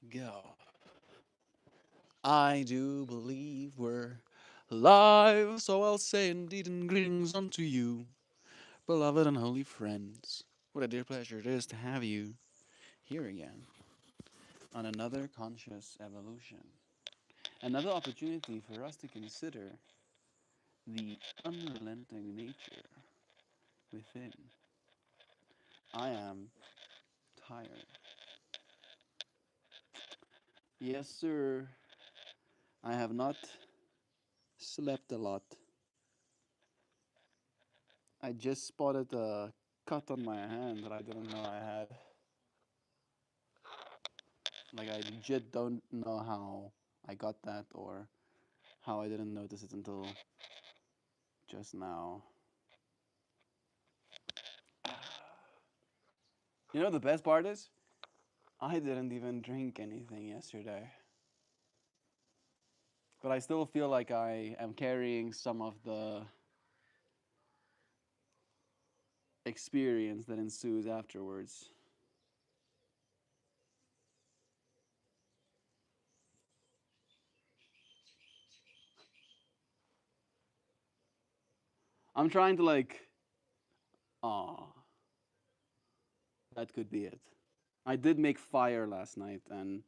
Go. I do believe we're alive, so I'll say indeed and greetings unto you, beloved and holy friends. What a dear pleasure it is to have you here again on another conscious evolution. Another opportunity for us to consider the unrelenting nature within. I am tired. Yes, sir. I have not slept a lot. I just spotted a cut on my hand that I didn't know I had. Like, I legit don't know how I got that or how I didn't notice it until just now. You know, the best part is, I didn't even drink anything yesterday. But I still feel like I am carrying some of the experience that ensues afterwards. I'm trying to, like, ah, that could be it. I did make fire last night, and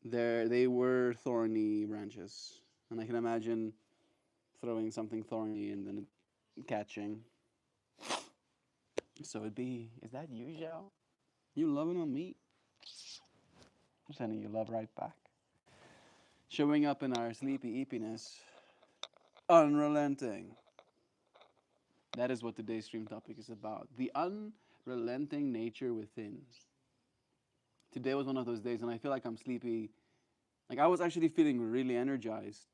there they were thorny branches, and I can imagine throwing something thorny and then it catching. So it'd be, is that you, Zhao? You loving on me? I'm sending you love right back. Showing up in our sleepy eepiness, unrelenting. That is what today's stream topic is about. The unrelenting nature within. Today was one of those days, and I feel like I'm sleepy. Like, I was actually feeling really energized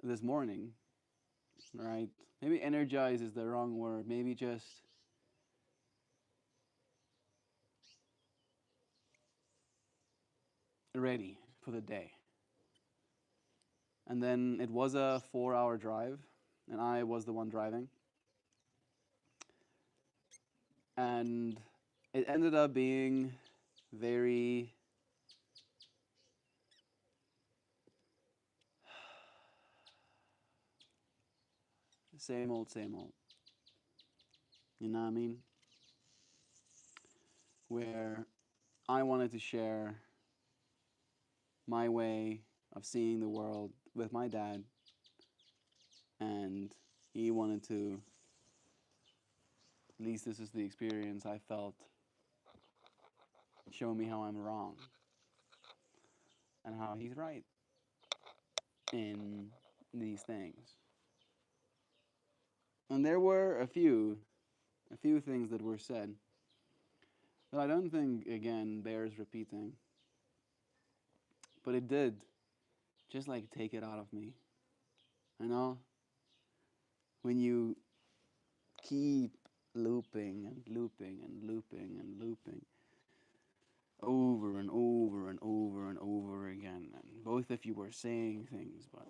this morning, right? Maybe energized is the wrong word. Maybe just ready for the day. And then it was a 4 hour drive, and I was the one driving. And it ended up being very same old, same old. You know what I mean? Where I wanted to share my way of seeing the world with my dad, and he wanted to, at least this is the experience I felt, show me how I'm wrong and how he's right in these things. And there were a few things that were said that I don't think, again, bears repeating, but it did just like take it out of me. You know, when you keep looping and looping and looping and looping over and over and over and over again, and both of you were saying things, but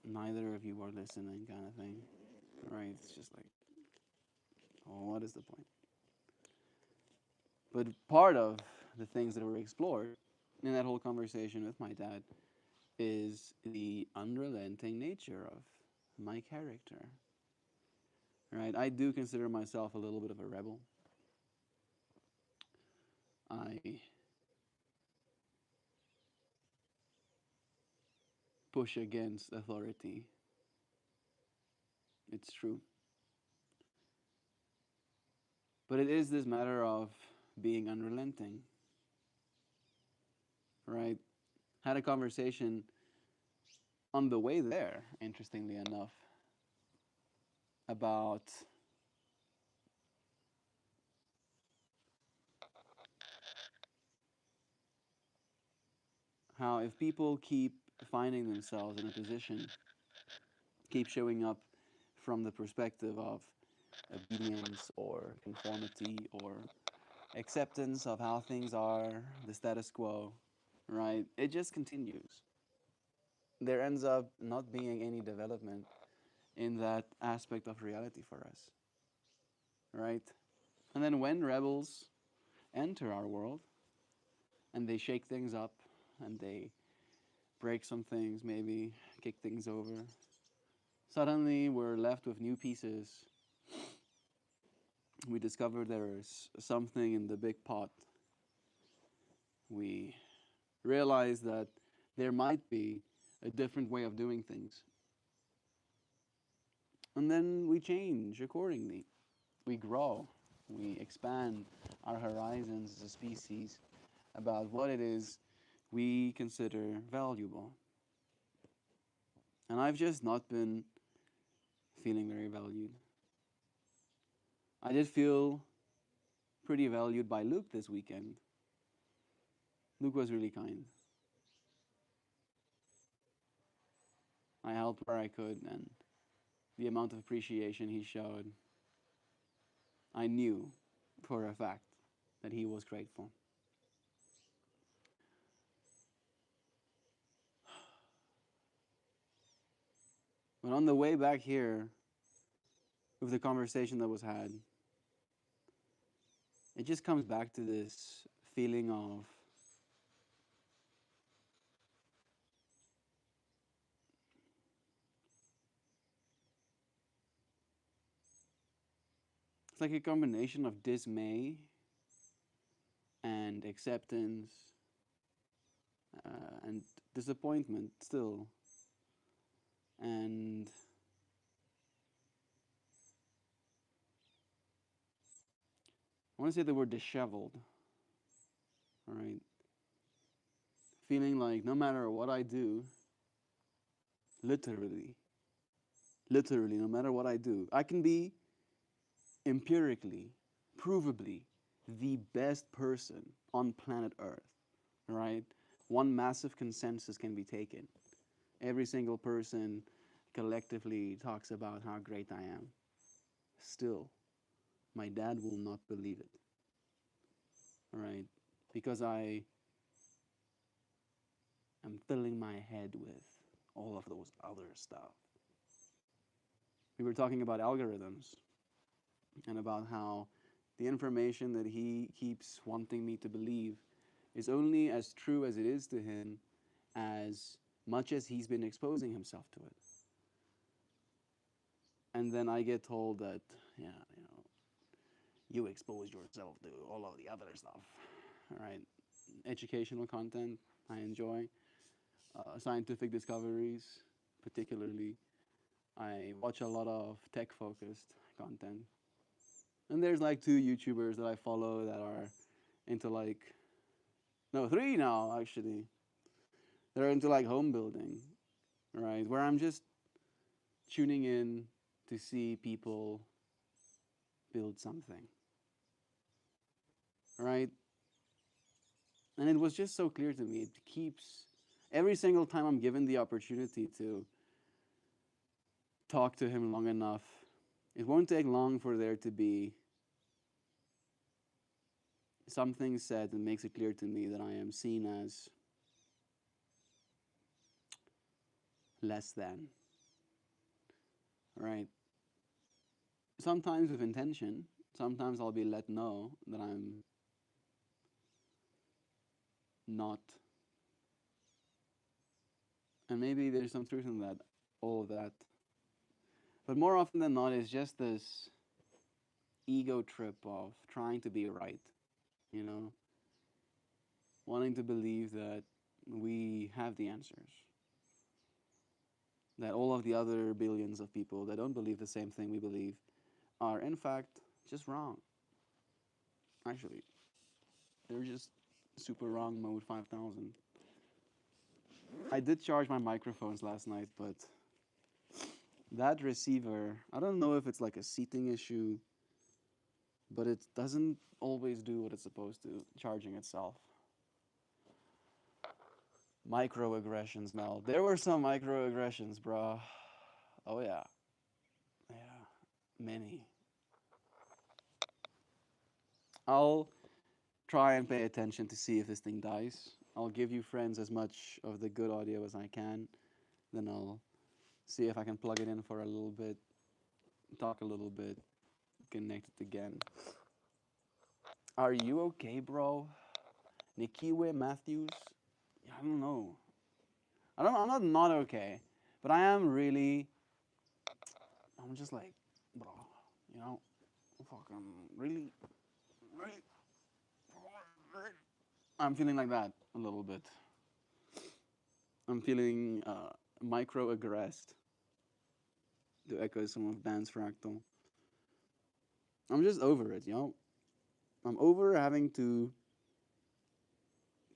neither of you were listening, kind of thing, right? It's just like, oh, what is the point? But part of the things that were explored in that whole conversation with my dad is the unrelenting nature of my character. Right? I do consider myself a little bit of a rebel. I push against authority. It's true. But it is this matter of being unrelenting. Right? Had a conversation on the way there, interestingly enough, about how if people keep finding themselves in a position, keep showing up from the perspective of obedience or conformity or acceptance of how things are, the status quo, right? It just continues. There ends up not being any development in that aspect of reality for us, right? And then when rebels enter our world, and they shake things up and they break some things, maybe kick things over. Suddenly, we're left with new pieces. We discover there's something in the big pot. We realize that there might be a different way of doing things. And then we change accordingly. We grow. We expand our horizons as a species about what it is we consider valuable. And I've just not been feeling very valued. I did feel pretty valued by Luke this weekend. Luke was really kind. I helped where I could, and the amount of appreciation he showed, I knew for a fact that he was grateful. But on the way back here, with the conversation that was had, it just comes back to this feeling of it's like a combination of dismay and acceptance and disappointment still. And I want to say the word disheveled, all right? Feeling like no matter what I do, literally, literally, no matter what I do, I can be empirically, provably, the best person on planet Earth, right? One massive consensus can be taken. Every single person collectively talks about how great I am. Still, my dad will not believe it, right? Because I am filling my head with all of those other stuff. We were talking about algorithms and about how the information that he keeps wanting me to believe is only as true as it is to him as much as he's been exposing himself to it. And then I get told that, yeah, you expose yourself to all of the other stuff, all right? Educational content, I enjoy. Scientific discoveries, particularly. I watch a lot of tech-focused content. And there's like 2 YouTubers that I follow that are into like, no, 3 now actually. They're into like home building, right? Where I'm just tuning in to see people build something, right? And it was just so clear to me. It keeps, every single time I'm given the opportunity to talk to him long enough, it won't take long for there to be something said that makes it clear to me that I am seen as less than, right? Sometimes with intention, sometimes I'll be let know that I'm not. And maybe there's some truth in that, all of that. But more often than not, it's just this ego trip of trying to be right, you know? Wanting to believe that we have the answers. That all of the other billions of people that don't believe the same thing we believe are, in fact, just wrong. Actually, they're just super wrong mode 5000. I did charge my microphones last night, but that receiver, I don't know if it's like a seating issue, but it doesn't always do what it's supposed to, charging itself. Microaggressions, Mel. There were some microaggressions, bro. Oh, yeah. Yeah. Many. I'll try and pay attention to see if this thing dies. I'll give you friends as much of the good audio as I can. Then I'll see if I can plug it in for a little bit, talk a little bit, connect it again. Are you okay, bro? Nikiwe Matthews. Yeah, I don't know. I'm not okay, but I am really. I'm just like, bro, you know, fucking really, really. I'm feeling like that a little bit. I'm feeling microaggressed, to echo some of Dan's fractal. I'm just over it, you know. I'm over having to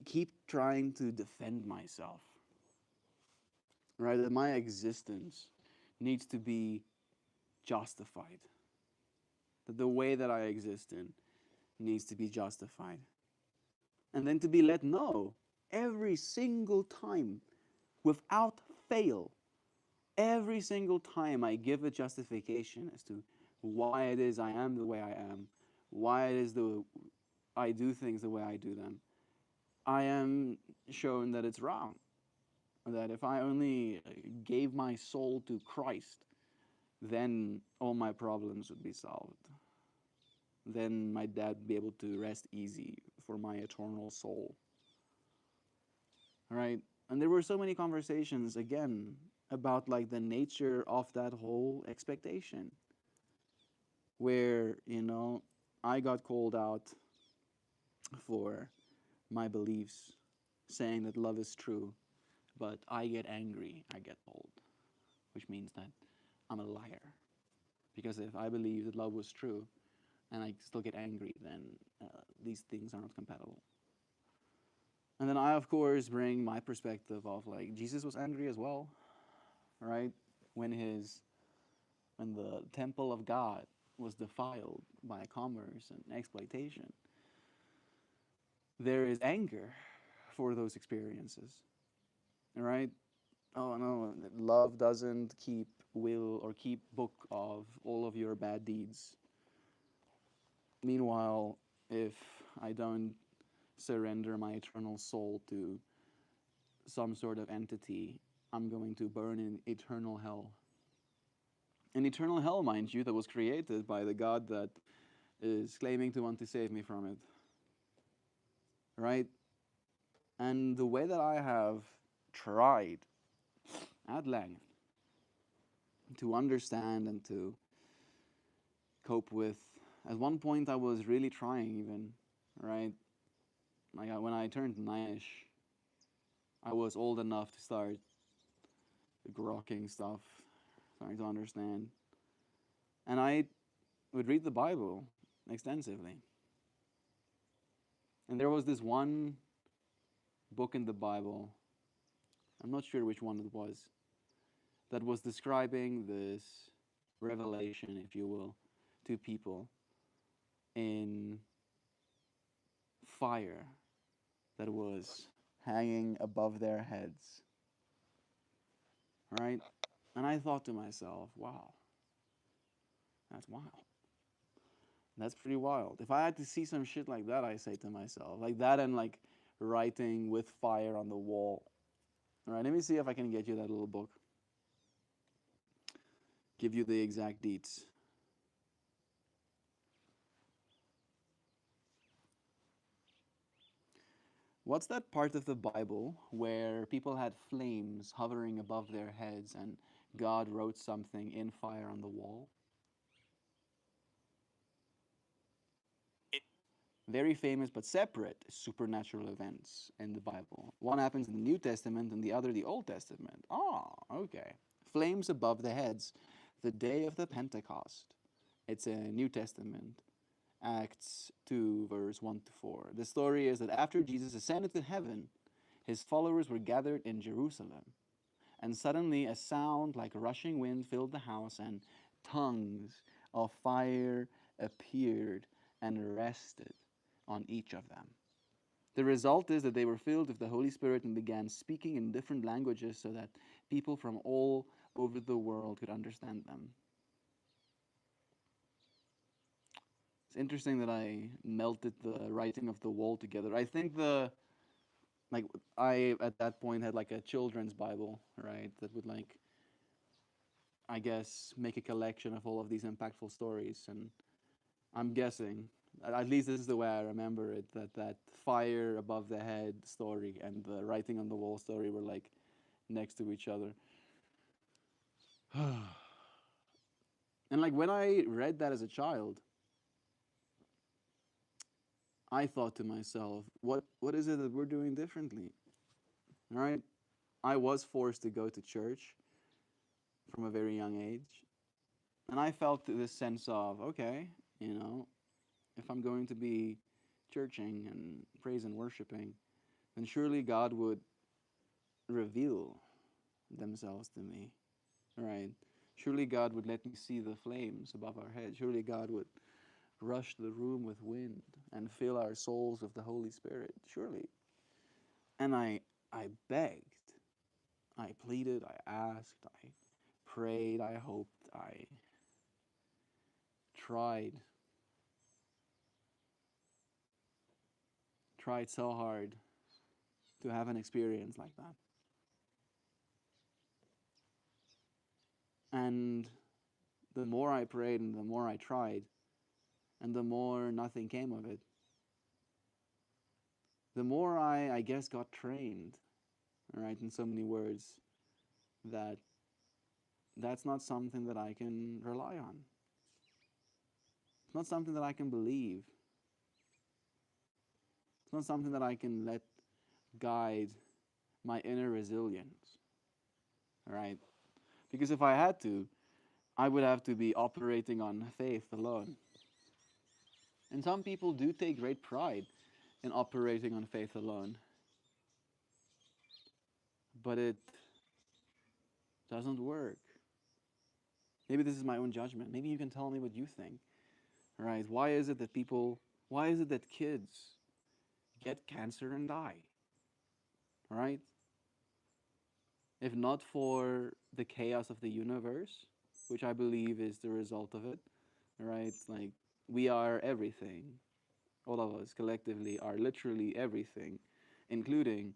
keep trying to defend myself, right? That my existence needs to be justified. That the way that I exist in needs to be justified. And then to be let know every single time, without fail, every single time I give a justification as to why it is I am the way I am, why it is I do things the way I do them, I am shown that it's wrong. That if I only gave my soul to Christ, then all my problems would be solved. Then my dad would be able to rest easy for my eternal soul. Right? And there were so many conversations, again, about like the nature of that whole expectation. Where, I got called out for my beliefs, saying that love is true, but I get angry, I get told, which means that I'm a liar. Because if I believe that love was true and I still get angry, then these things are not compatible. And then I, of course, bring my perspective of like Jesus was angry as well, right? When the temple of God was defiled by commerce and exploitation, there is anger for those experiences, right? Oh no, love doesn't keep will or keep book of all of your bad deeds. Meanwhile, if I don't surrender my eternal soul to some sort of entity, I'm going to burn in eternal hell. An eternal hell, mind you, that was created by the God that is claiming to want to save me from it. Right? And the way that I have tried at length to understand and to cope with, at one point I was really trying even, right? Like when I turned 9ish, I was old enough to start grokking stuff, starting to understand. And I would read the Bible extensively. And there was this one book in the Bible, I'm not sure which one it that was describing this revelation, if you will, to people in fire that was hanging above their heads. Right? And I thought to myself, wow, that's wild. That's pretty wild. If I had to see some shit like that, I say to myself, like that and like writing with fire on the wall. All right, let me see if I can get you that little book. Give you the exact deets. What's that part of the Bible where people had flames hovering above their heads and God wrote something in fire on the wall? Very famous but separate supernatural events in the Bible. One happens in the New Testament and the other the Old Testament. Oh, okay. Flames above the heads. The day of the Pentecost. It's a New Testament. Acts 2, verse 1 to 4. The story is that after Jesus ascended to heaven, his followers were gathered in Jerusalem. And suddenly a sound like rushing wind filled the house, and tongues of fire appeared and rested on each of them. The result is that they were filled with the Holy Spirit and began speaking in different languages so that people from all over the world could understand them. It's interesting that I melted the writing of the wall together. I think I at that point had like a children's Bible, right? That would like, I guess, make a collection of all of these impactful stories. And I'm guessing At least this is the way I remember it. That fire above the head story and the writing on the wall story were like next to each other. And like when I read that as a child, I thought to myself, what is it that we're doing differently? All right, I was forced to go to church from a very young age, and I felt this sense of, okay, you know, if I'm going to be churching and praise and worshiping, then surely God would reveal themselves to me, right? Surely God would let me see the flames above our heads. Surely God would rush the room with wind and fill our souls with the Holy Spirit. Surely. And I begged, I pleaded, I asked, I prayed, I hoped, I tried, tried so hard to have an experience like that. And the more I prayed and the more I tried, and the more nothing came of it, the more I guess, got trained, right, in so many words, that that's not something that I can rely on. It's not something that I can believe. It's not something that I can let guide my inner resilience, right? Because if I had to, I would have to be operating on faith alone. And some people do take great pride in operating on faith alone, but it doesn't work. Maybe this is my own judgment. Maybe you can tell me what you think, right? Why is it that kids get cancer and die, right? If not for the chaos of the universe, which I believe is the result of it, right? Like, we are everything. All of us collectively are literally everything, including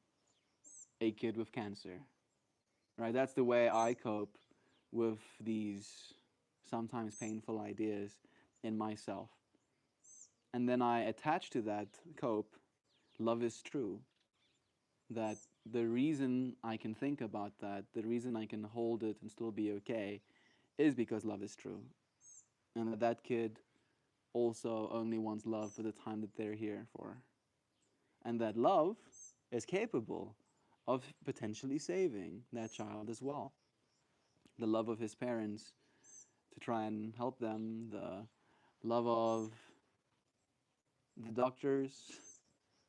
a kid with cancer, right? That's the way I cope with these sometimes painful ideas in myself. And then I attach to that cope, love is true. That the reason I can think about that, the reason I can hold it and still be okay, is because love is true. And that kid also only wants love for the time that they're here for. And that love is capable of potentially saving that child as well. The love of his parents to try and help them, the love of the doctors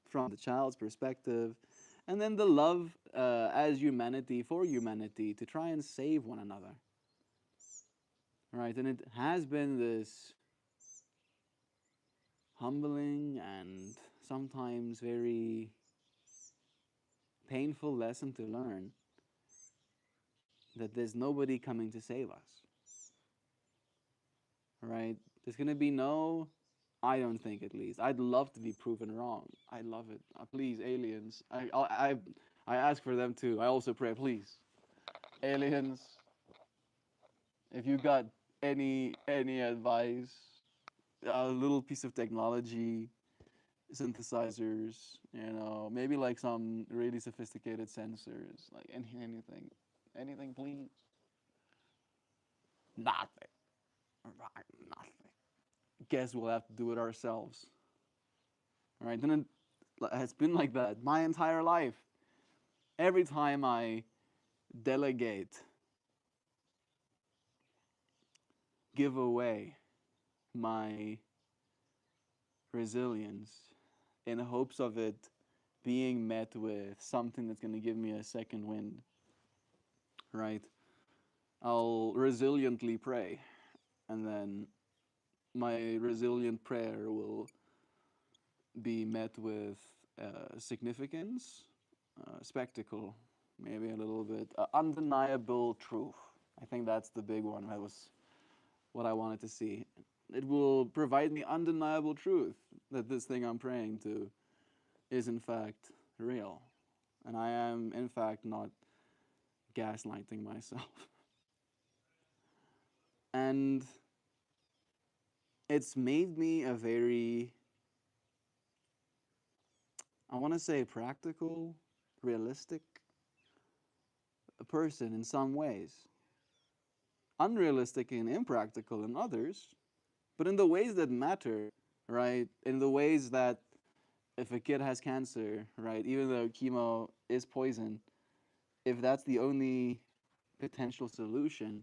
from the child's perspective, and then the love as humanity for humanity to try and save one another. Right? And it has been this humbling and sometimes very painful lesson to learn that there's nobody coming to save us. Right? There's going to be no, I don't think at least. I'd love to be proven wrong. I love it. Please, aliens. I ask for them too. I also pray, please, aliens, if you got any advice, a little piece of technology, synthesizers, maybe like some really sophisticated sensors, like anything, please. Nothing. Right, nothing. Guess we'll have to do it ourselves. All right, then it has been like that my entire life. Every time I delegate, give away my resilience in hopes of it being met with something that's going to give me a second wind, right? I'll resiliently pray, and then my resilient prayer will be met with significance, spectacle, maybe a little bit, undeniable truth. I think that's the big one. That was what I wanted to see. It will provide me undeniable truth that this thing I'm praying to is in fact real. And I am in fact not gaslighting myself. And it's made me a very I want to say practical, realistic person in some ways, unrealistic and impractical in others, but in the ways that matter, right? In the ways that if a kid has cancer, right, even though chemo is poison, if that's the only potential solution,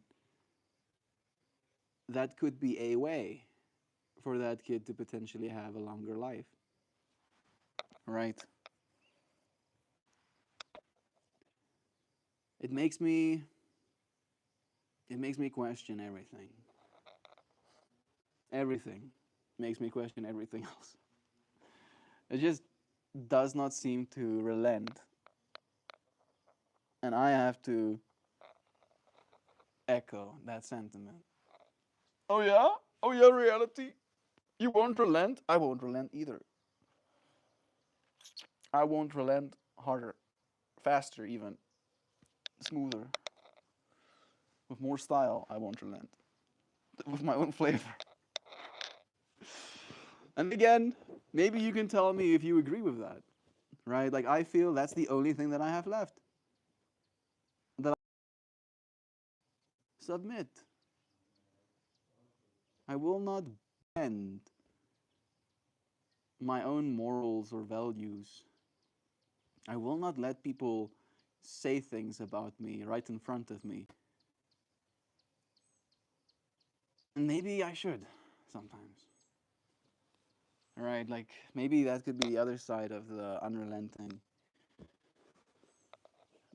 that could be a way for that kid to potentially have a longer life, right? It makes me it makes me question everything. Everything makes me question everything else. It just does not seem to relent, and I have to echo that sentiment. Oh yeah? Oh yeah, reality? You won't relent? I won't relent either. I won't relent harder, faster even, smoother, with more style. I won't relent. With my own flavor. And again, maybe you can tell me if you agree with that, right? Like I feel that's the only thing that I have left. That I submit. I will not bend my own morals or values. I will not let people say things about me right in front of me. And maybe I should sometimes. Right? Like maybe that could be the other side of the unrelenting.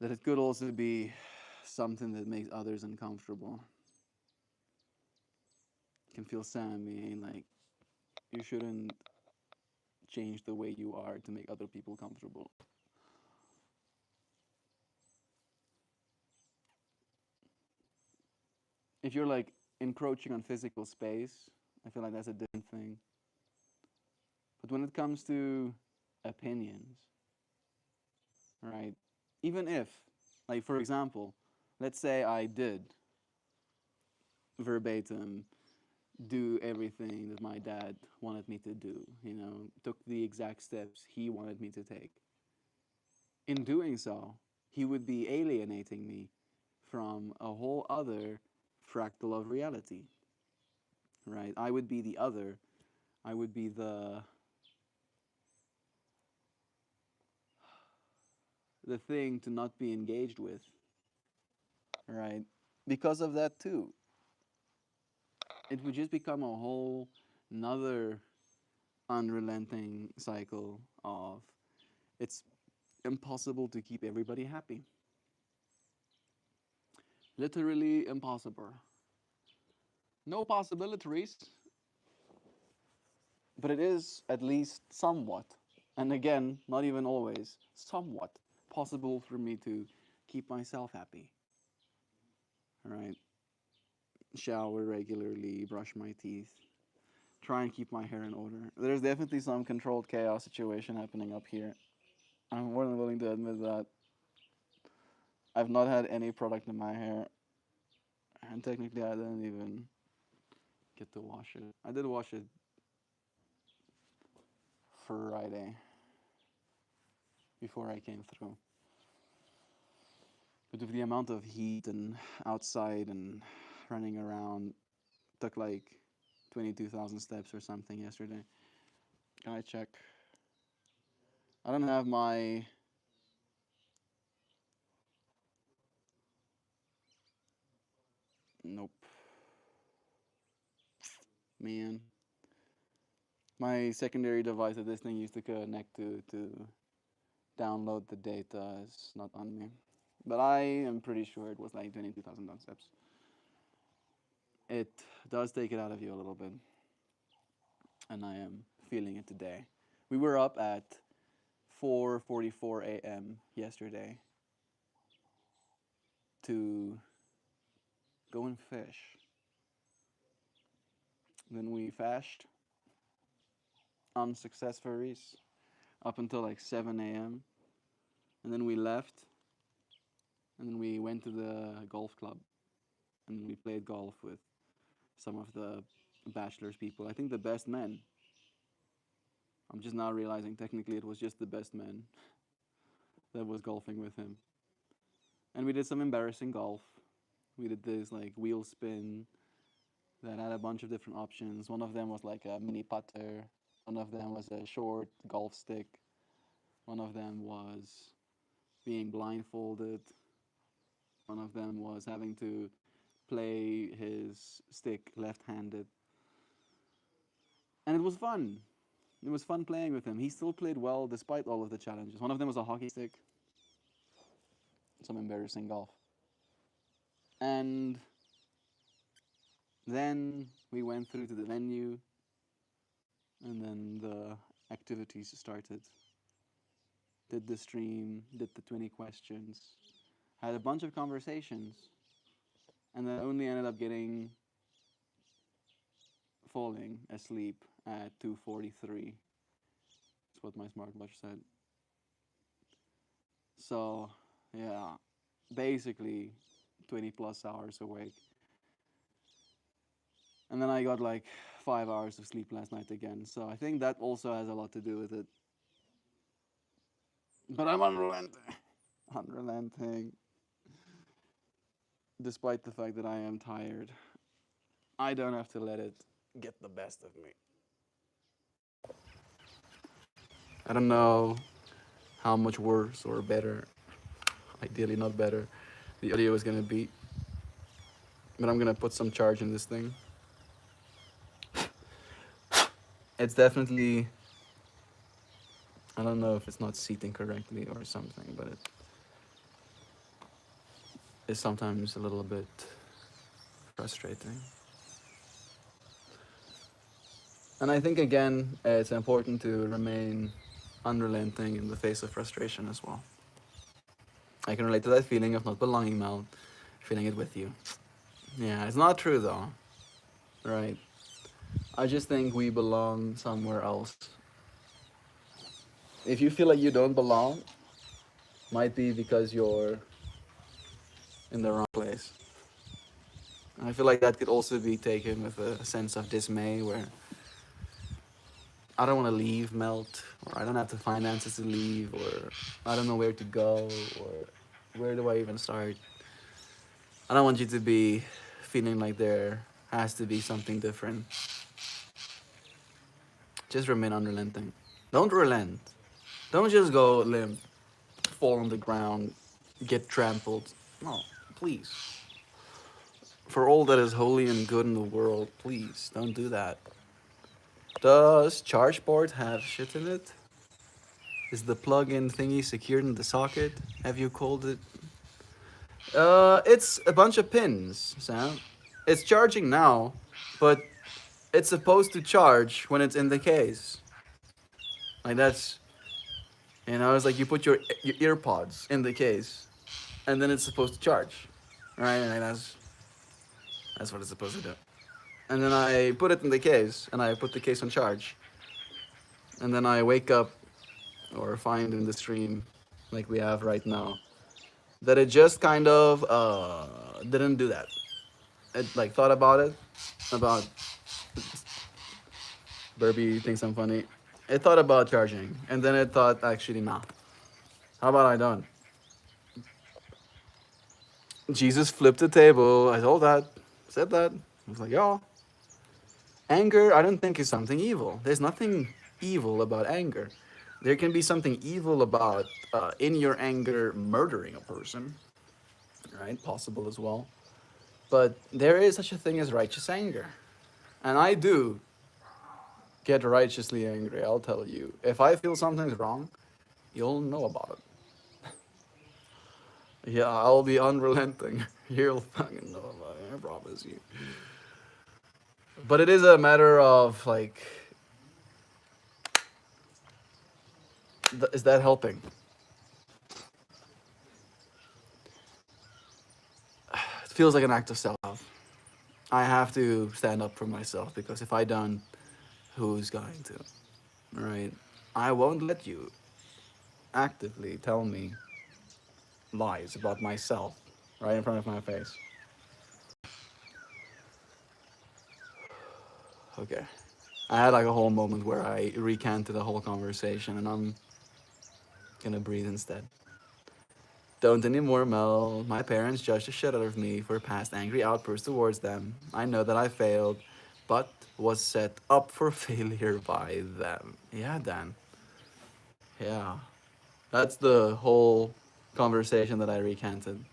That it could also be something that makes others uncomfortable. It can feel Sammy like you shouldn't change the way you are to make other people comfortable. If you're like encroaching on physical space, I feel like that's a different thing. But when it comes to opinions, right? Even if, like for example, let's say I did verbatim do everything that my dad wanted me to do, took the exact steps he wanted me to take. In doing so, he would be alienating me from a whole other fractal of reality, right? I would be the other. I would be the thing to not be engaged with, right? Because of that too, it would just become a whole another unrelenting cycle of it's impossible to keep everybody happy. Literally impossible. No possibilities, but it is at least somewhat, and again, not even always, somewhat possible for me to keep myself happy. All right. Shower regularly, brush my teeth, try and keep my hair in order. There's definitely some controlled chaos situation happening up here. I'm more than willing to admit that. I've not had any product in my hair, and technically, I didn't even get to wash it. I did wash it Friday before I came through. But with the amount of heat and outside and running around, took like 22,000 steps or something yesterday. Can I check? I don't have my. Nope. Man. My secondary device that this thing used to connect to download the data is not on me. But I am pretty sure it was like 22,000 steps. It does take it out of you a little bit, and I am feeling it today. We were up at 4:44 a.m. yesterday to go and fish. Then we fished unsuccessfully up until like 7 a.m. And then we left, and then we went to the golf club, and we played golf with some of the bachelor's people. I think the best men I'm just now realizing technically it was just the best man that was golfing with him. And we did some embarrassing golf. We did this like wheel spin that had a bunch of different options. One of them was like a mini putter. One of them was a short golf stick. One of them was being blindfolded. One of them was having to play his stick left-handed. And it was fun. It was fun playing with him. He still played well despite all of the challenges. One of them was a hockey stick. Some embarrassing golf. And then we went through to the venue, and then the activities started. Did the stream, did the 20 questions, had a bunch of conversations, and then only ended up falling asleep at 2:43. That's what my smartwatch said. So, yeah, basically 20 plus hours awake. And then I got like 5 hours of sleep last night again. So I think that also has a lot to do with it. But I'm unrelenting. Unrelenting. Despite the fact that I am tired, I don't have to let it get the best of me. I don't know how much worse or better, ideally not better, the audio is gonna be. But I'm gonna put some charge in this thing. It's definitely, I don't know if it's not seating correctly or something, but it is sometimes a little bit frustrating. And I think again, it's important to remain unrelenting in the face of frustration as well. I can relate to that feeling of not belonging, Mel, feeling it with you. Yeah, it's not true though, right? I just think we belong somewhere else. If you feel like you don't belong, might be because you're in the wrong place. And I feel like that could also be taken with a sense of dismay where I don't want to leave Melt, or I don't have the finances to leave, or I don't know where to go, or where do I even start? I don't want you to be feeling like there has to be something different. Just remain unrelenting. Don't relent. Don't just go limp, fall on the ground, get trampled. No, please. For all that is holy and good in the world, please don't do that. Does ChargePort have shit in it? Is the plug-in thingy secured in the socket? Have you called it? It's a bunch of pins, Sam. It's charging now, but it's supposed to charge when it's in the case. Like that's, it's like you put your earpods in the case, and then it's supposed to charge, right? And that's what it's supposed to do. And then I put it in the case, and I put the case on charge, and then I wake up or find in the stream, like we have right now, that it just kind of didn't do that. It like thought about it, about Burby thinks I'm funny. It thought about charging, and then it thought actually nah. How about I don't? Jesus flipped the table. I told that, said that. I was like, yo, anger I don't think is something evil. There's nothing evil about anger. There can be something evil about in your anger murdering a person, right? Possible as well. But there is such a thing as righteous anger. And I do get righteously angry, I'll tell you. If I feel something's wrong, you'll know about it. Yeah, I'll be unrelenting. You'll fucking know about it, I promise you. But it is a matter of, like, is that helping? It feels like an act of self-love. I have to stand up for myself because if I don't, who's going to? Right? I won't let you actively tell me lies about myself right in front of my face. Okay. I had like a whole moment where I recanted the whole conversation, and I'm gonna breathe instead. Don't anymore, Mel. My parents judged the shit out of me for past angry outbursts towards them. I know that I failed, but was set up for failure by them. Yeah, Dan. Yeah. That's the whole conversation that I recanted.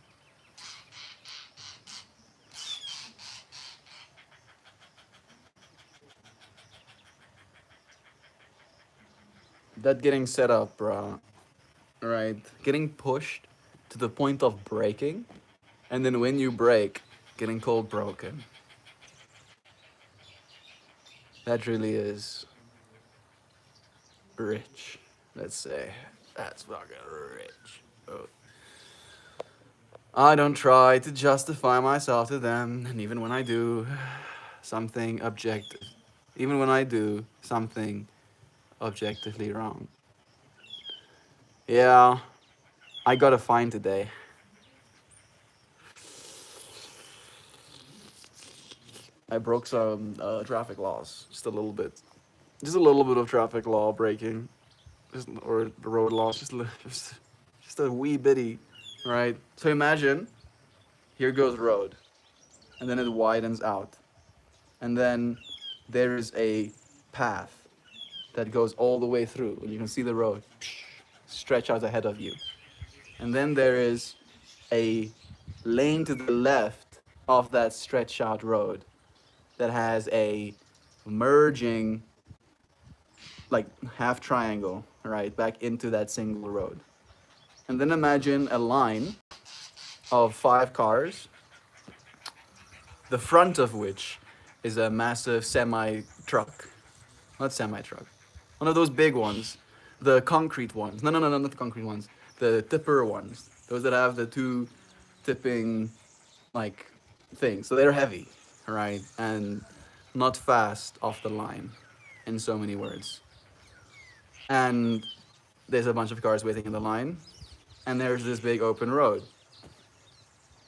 That getting set up, bro. Right? Getting pushed to the point of breaking, and then when you break, getting cold broken. That really is rich. Let's say. That's fucking rich. Oh. I don't try to justify myself to them, and even when I do something objective, even when I do something objectively wrong. Yeah, I got a fine today. I broke some traffic laws, just a little bit. Just a little bit of traffic law breaking, or road laws, just a wee bitty, right? So imagine, here goes road, and then it widens out, and then there is a path that goes all the way through, and you can see the road stretch out ahead of you. And then there is a lane to the left of that stretch out road that has a merging, like, half triangle, right, back into that single road. And then imagine a line of 5 cars, the front of which is a massive semi truck. Not semi truck. One of those big ones. The concrete ones. No, no, no, no, not the concrete ones. The tipper ones. Those that have the two tipping, like, things. So they're heavy, right? And not fast off the line, in so many words. And there's a bunch of cars waiting in the line. And there's this big open road.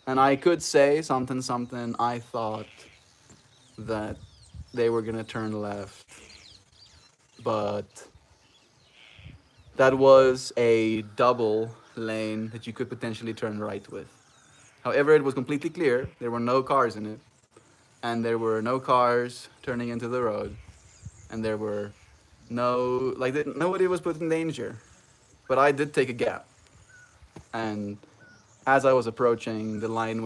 And I could say something, something. I thought that they were gonna turn left, but that was a double lane that you could potentially turn right with. However, it was completely clear. There were no cars in it, and there were no cars turning into the road, and there were no, like, nobody was put in danger. But I did take a gap, and as I was approaching, the light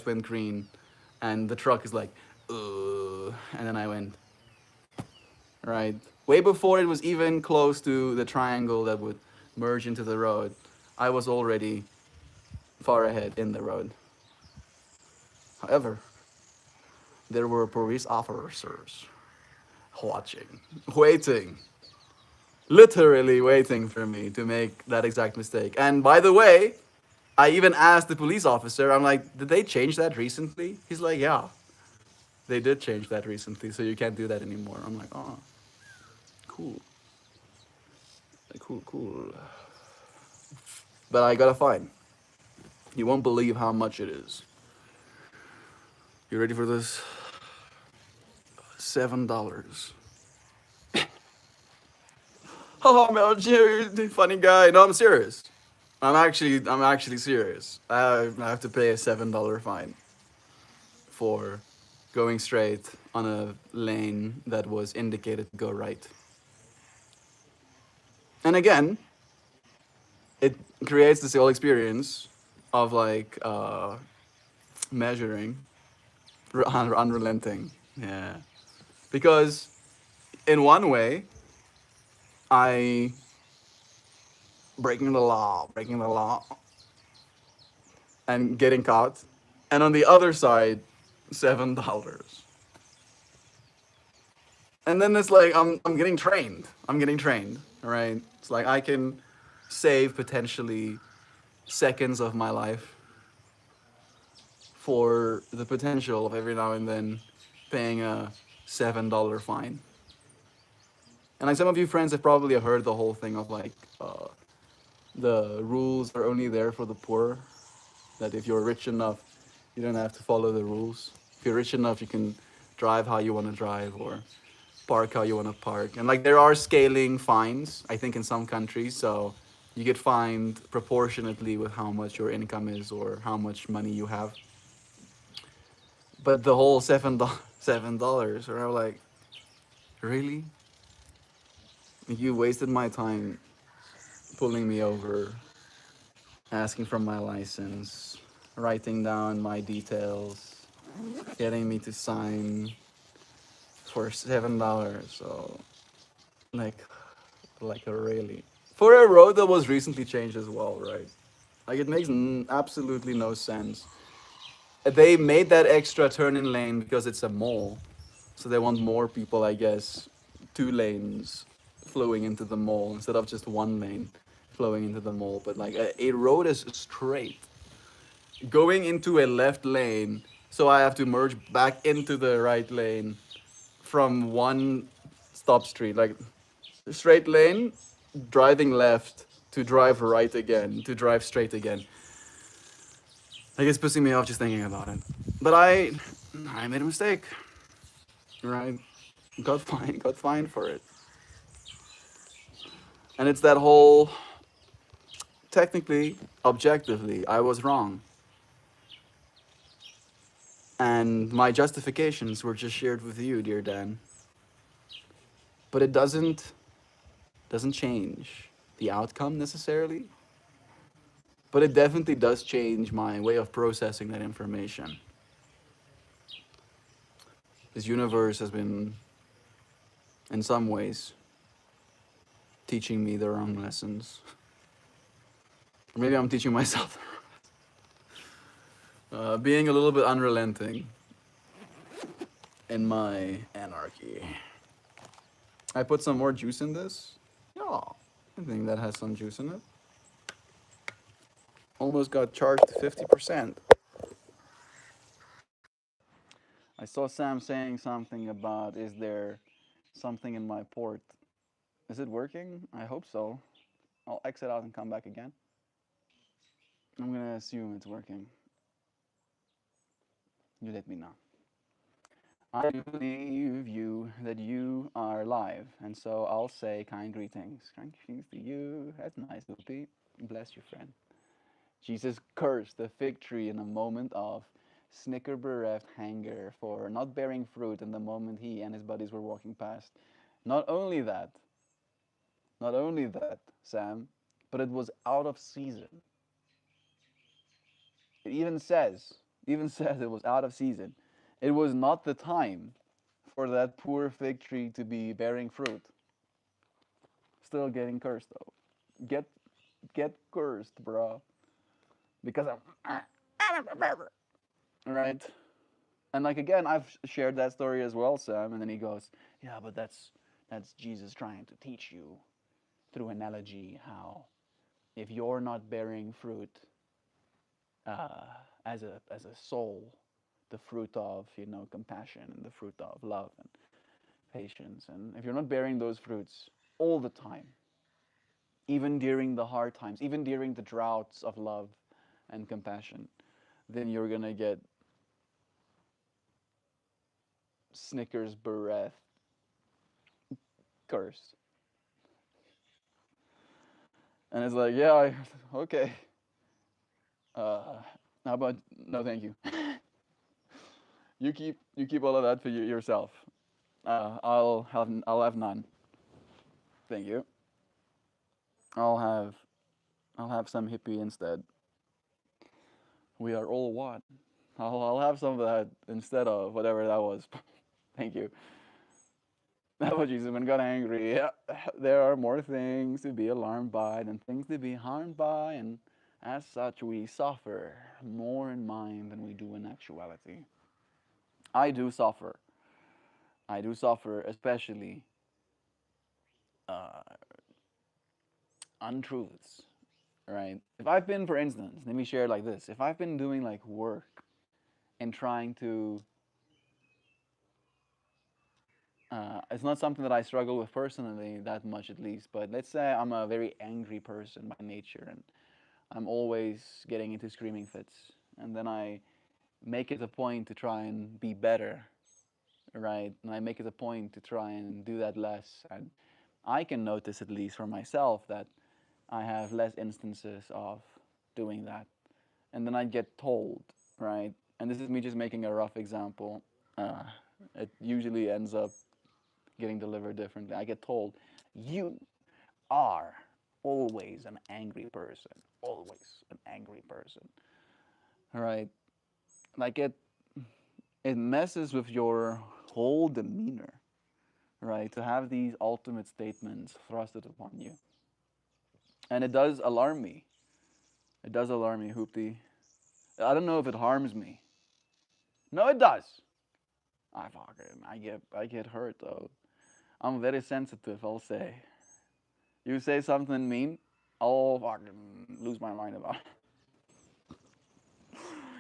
went green, and the truck is like, ugh, and then I went, right, way before it was even close to the triangle that would merge into the road. I was already far ahead in the road. However, there were police officers watching, waiting, literally waiting for me to make that exact mistake. And by the way, I even asked the police officer, I'm like, did they change that recently? He's like, yeah, they did change that recently, so you can't do that anymore. I'm like, oh, cool. Cool, cool. But I got a fine. You won't believe how much it is. You ready for this? $7. Oh, Mel, you're a funny guy. No, I'm serious. I'm actually serious. I have to pay a $7 fine for going straight on a lane that was indicated to go right. And again, it creates this whole experience of, like, measuring, unrelenting. Yeah, because in one way, I breaking the law, and getting caught, and on the other side, $7. And then it's like I'm getting trained. I'm getting trained, right? It's like I can save potentially seconds of my life for the potential of every now and then paying a $7 fine. And like some of you friends have probably heard the whole thing of, like, the rules are only there for the poor. That if you're rich enough, you don't have to follow the rules. If you're rich enough, you can drive how you want to drive, or park how you want to park. And like there are scaling fines, I think, in some countries. So you get fined proportionately with how much your income is or how much money you have. But the whole $7, or I'm like, really? You wasted my time pulling me over, asking for my license, writing down my details, getting me to sign for $7. So like like a really for a road that was recently changed as well, right? Like it makes absolutely no sense. They made that extra turn-in lane because it's a mall, so they want more people, I guess. Two lanes flowing into the mall instead of just one lane flowing into the mall. But like a road is straight going into a left lane, so I have to merge back into the right lane from one stop street, like straight lane, driving left to drive right again, to drive straight again. Like it's pissing me off just thinking about it. But I made a mistake, right? Got fined for it. And it's that whole, technically, objectively, I was wrong. And my justifications were just shared with you, dear Dan. But it doesn't change the outcome necessarily. But it definitely does change my way of processing that information. This universe has been, in some ways, teaching me the wrong lessons. Or maybe I'm teaching myself. Being a little bit unrelenting in my anarchy. I put some more juice in this. Yeah, I think that has some juice in it. Almost got charged 50%. I saw Sam saying something about, is there something in my port? Is it working? I hope so. I'll exit out and come back again. I'm gonna assume it's working. You let me know. I do believe you that you are live, and so I'll say kind greetings. Kind greetings to you. That's nice, Loopy. Bless you, friend. Jesus cursed the fig tree in a moment of snicker bereft anger for not bearing fruit in the moment he and his buddies were walking past. Not only that, not only that, Sam, but it was out of season. It even says it was out of season. It was not the time for that poor fig tree to be bearing fruit. Still getting cursed though. Get get cursed, bro. Because I'm right. And like again, I've shared that story as well, Sam. And then he goes, "Yeah, but that's Jesus trying to teach you through analogy how if you're not bearing fruit uh, as a soul, the fruit of compassion and the fruit of love and patience, and if you're not bearing those fruits all the time, even during the hard times, even during the droughts of love and compassion, then you're gonna get Snickers bereft curse." And it's like, yeah, okay. How about no, thank you. You keep all of that for yourself. I'll have none. Thank you. I'll have I'll have some hippie instead. We are all one. I'll have some of that instead of whatever that was. Thank you. That was Jesus when got angry. Yeah, there are more things to be alarmed by than things to be harmed by, and as such, we suffer more in mind than we do in actuality. I do suffer. I do suffer, especially uh, untruths, right? If I've been, for instance, let me share it like this. If I've been doing like work and trying to, it's not something that I struggle with personally that much at least, but let's say I'm a very angry person by nature and I'm always getting into screaming fits. And then I make it a point to try and be better, right? And I make it a point to try and do that less. And I can notice, at least for myself, that I have less instances of doing that. And then I get told, right? And this is me just making a rough example. Uh, it usually ends up getting delivered differently. I get told, you are always an angry person. Always an angry person. Right? Like it messes with your whole demeanor, right? To have these ultimate statements thrusted upon you. And it does alarm me. It does alarm me, Hoopty. I don't know if it harms me. No, it does. I get hurt though. I'm very sensitive, I'll say. You say something mean, I'll fucking lose my mind about it.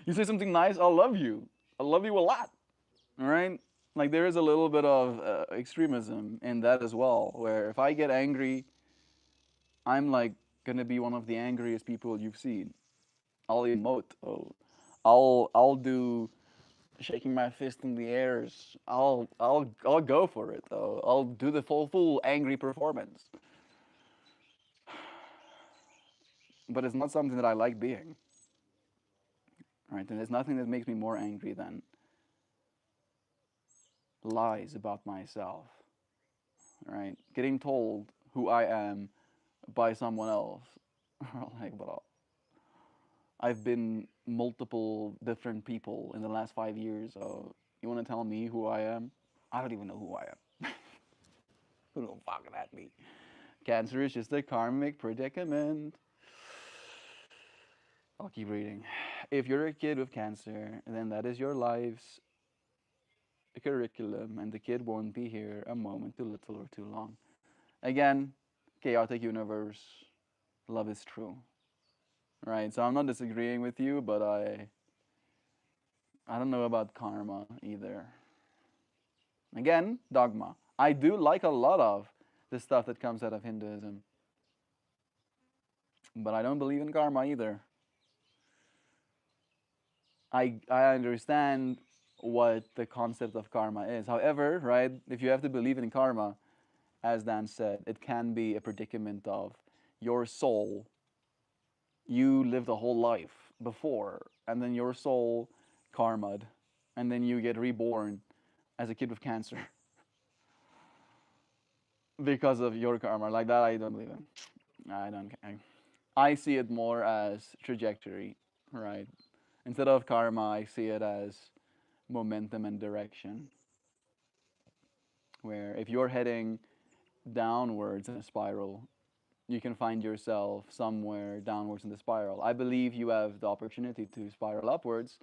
You say something nice, I'll love you. I love you a lot. All right? Like there is a little bit of extremism in that as well, where if I get angry, I'm like gonna be one of the angriest people you've seen. I'll emote. I'll do shaking my fist in the airs. I'll go for it though. I'll do the full angry performance. But it's not something that I like being. Right? And there's nothing that makes me more angry than lies about myself. Right? Getting told who I am by someone else. Like, bro, I've been multiple different people in the last 5 years. So you want to tell me who I am? I don't even know who I am. Who don't fucking at me? Cancer is just a karmic predicament. I'll keep reading. If you're a kid with cancer, then that is your life's curriculum, and the kid won't be here a moment too little or too long. Again, chaotic universe, love is true. Right? So I'm not disagreeing with you, but I don't know about karma either. Again, dogma. I do like a lot of the stuff that comes out of Hinduism, but I don't believe in karma either. I understand what the concept of karma is. However, right, if you have to believe in karma, as Dan said, it can be a predicament of your soul. You lived a whole life before, and then your soul karma'd, and then you get reborn as a kid with cancer because of your karma. Like that, I don't believe in. I don't. I see it more as trajectory, right? Instead of karma, I see it as momentum and direction. Where if you're heading downwards in a spiral, you can find yourself somewhere downwards in the spiral. I believe you have the opportunity to spiral upwards,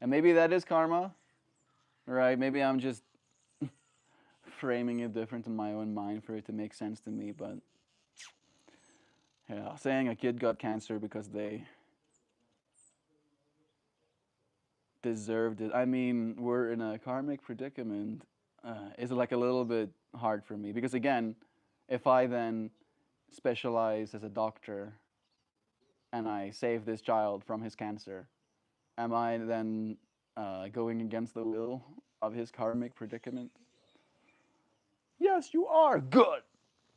and maybe that is karma, right? Maybe I'm just framing it different in my own mind for it to make sense to me, but yeah, saying a kid got cancer because they deserved it. I mean, we're in a karmic predicament. Is like a little bit hard for me because again, if I then specialize as a doctor and I save this child from his cancer, am I then going against the will of his karmic predicament? Yes, you are. Good.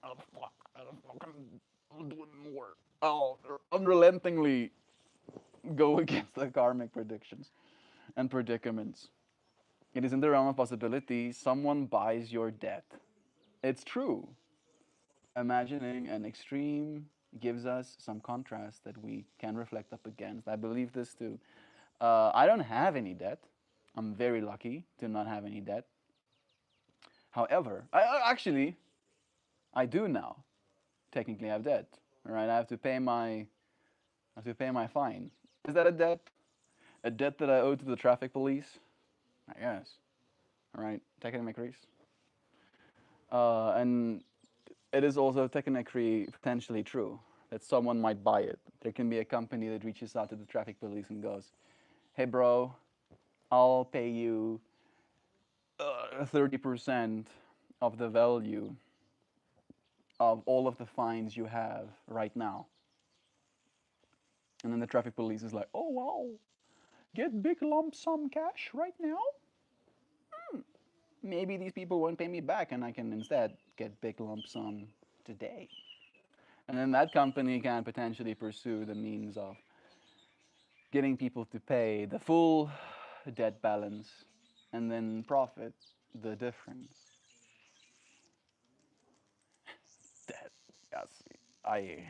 Oh, fuck. I'll do it more. I'll unrelentingly go against the karmic predictions and predicaments. It is in the realm of possibility someone buys your debt. It's true. Imagining an extreme gives us some contrast that we can reflect up against. I believe this too. I don't have any debt. I'm very lucky to not have any debt. However, actually, I do now technically have debt. Right? I have to pay my fine. Is that a debt? A debt that I owe to the traffic police? I guess. All right, technically. And it is also technically potentially true that someone might buy it. There can be a company that reaches out to the traffic police and goes, "Hey, bro, I'll pay you 30% of the value of all of the fines you have right now." And then the traffic police is like, "Oh, wow, get big lump sum cash right now?" maybe these people won't pay me back and I can instead get big lump sum today. And then that company can potentially pursue the means of getting people to pay the full debt balance and then profit the difference. Debt. Yes. I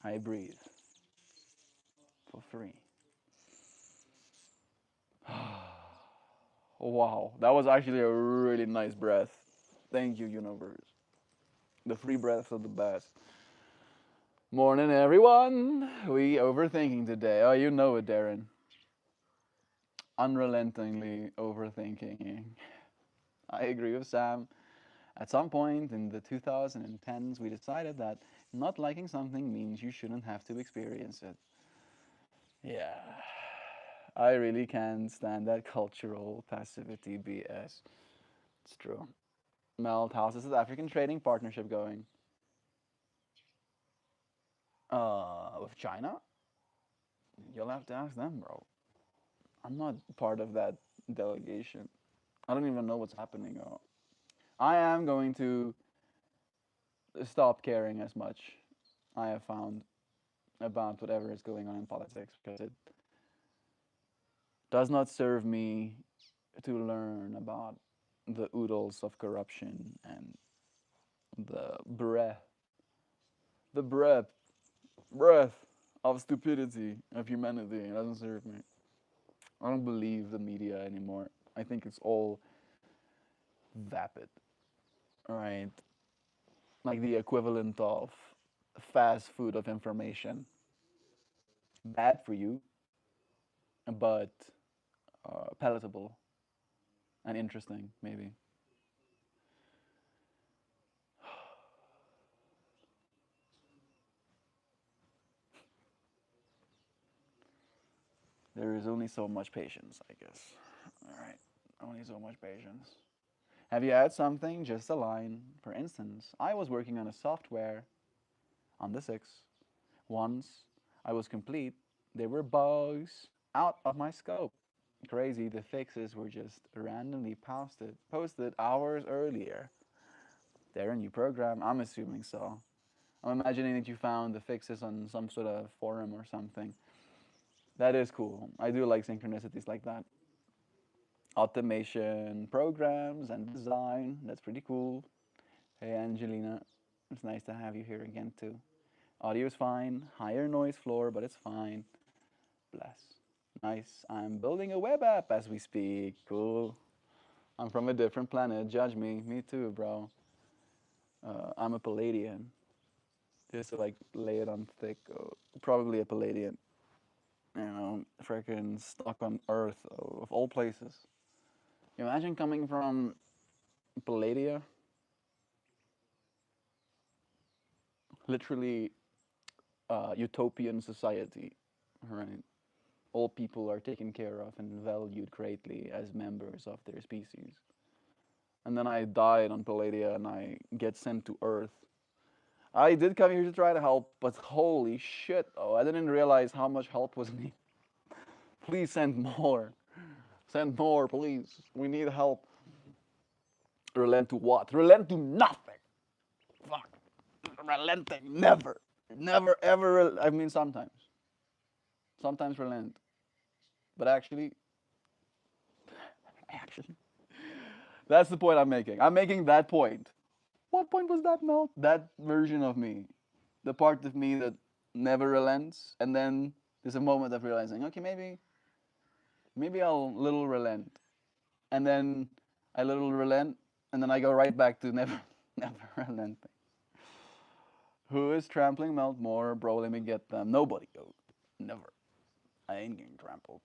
I breathe for free. Wow, that was actually a really nice breath. Thank you, universe. The free breaths are the best. Morning, everyone. We overthinking today. Oh, you know it, Darren. Unrelentingly overthinking. I agree with Sam. At some point in the 2010s, we decided that not liking something means you shouldn't have to experience it. Yeah, I really can't stand that cultural passivity BS. It's true. Melt, how's this African trading partnership going? With China? You'll have to ask them, bro. I'm not part of that delegation. I don't even know what's happening. I am going to stop caring as much, I have found, about whatever is going on in politics because it does not serve me to learn about the oodles of corruption and the the breath of stupidity of humanity. It doesn't serve me. I don't believe the media anymore. I think it's all vapid, right? Like the equivalent of fast food of information. Bad for you, but palatable and interesting, maybe. There is only so much patience, I guess. All right, only so much patience. Have you had something, just a line? For instance, I was working on a software on the 6. Once I was complete, there were bugs out of my scope. Crazy, the fixes were just randomly posted hours earlier. They're a new program, I'm assuming so. I'm imagining that you found the fixes on some sort of forum or something. That is cool. I do like synchronicities like that. Automation programs and design, that's pretty cool. Hey Angelina, it's nice to have you here again too. Audio is fine, higher noise floor, but it's fine. Bless. Nice. I'm building a web app as we speak. Cool. I'm from a different planet. Judge me. Me too, bro. I'm a Palladian. Just to like lay it on thick. Probably a Palladian. You know, freaking stuck on Earth of all places. Imagine coming from Palladia, literally utopian society, right? All people are taken care of and valued greatly as members of their species. And then I died on Palladia and I get sent to Earth. I did come here to try to help, but holy shit, oh, I didn't realize how much help was needed. Please send more. Send more, please. We need help. Relent to what? Relent to nothing. Fuck. Relenting. Never. Never ever. I mean, sometimes. Sometimes relent. But actually, that's the point I'm making. I'm making that point. What point was that, Mel? That version of me. The part of me that never relents. And then there's a moment of realizing, okay, maybe I'll little relent. And then I little relent. And then I go right back to never, never relenting. Who is trampling MeltMore? Bro, let me get them. Nobody. Oh, never. I ain't getting trampled.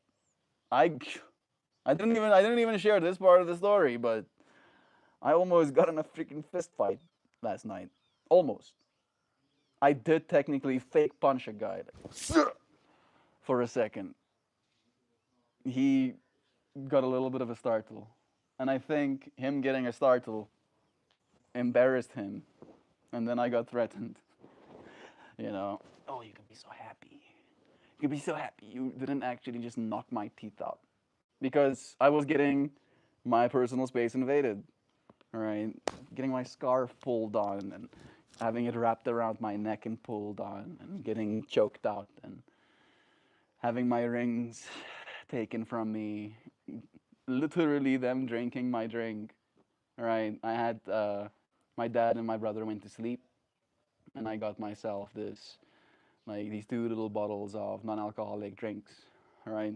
I, I didn't even share this part of the story, but I almost got in a freaking fist fight last night. Almost. I did technically fake punch a guy for a second. He got a little bit of a startle. And I think him getting a startle embarrassed him. And then I got threatened. You know, oh, you can be so happy. You can be so happy you didn't actually just knock my teeth out. because I was getting my personal space invaded. All right, getting my scarf pulled on and having it wrapped around my neck and pulled on and getting choked out and having my rings taken from me, literally them drinking my drink. All right, I had my dad and my brother went to sleep, and I got myself this like these two little bottles of non-alcoholic drinks. All right,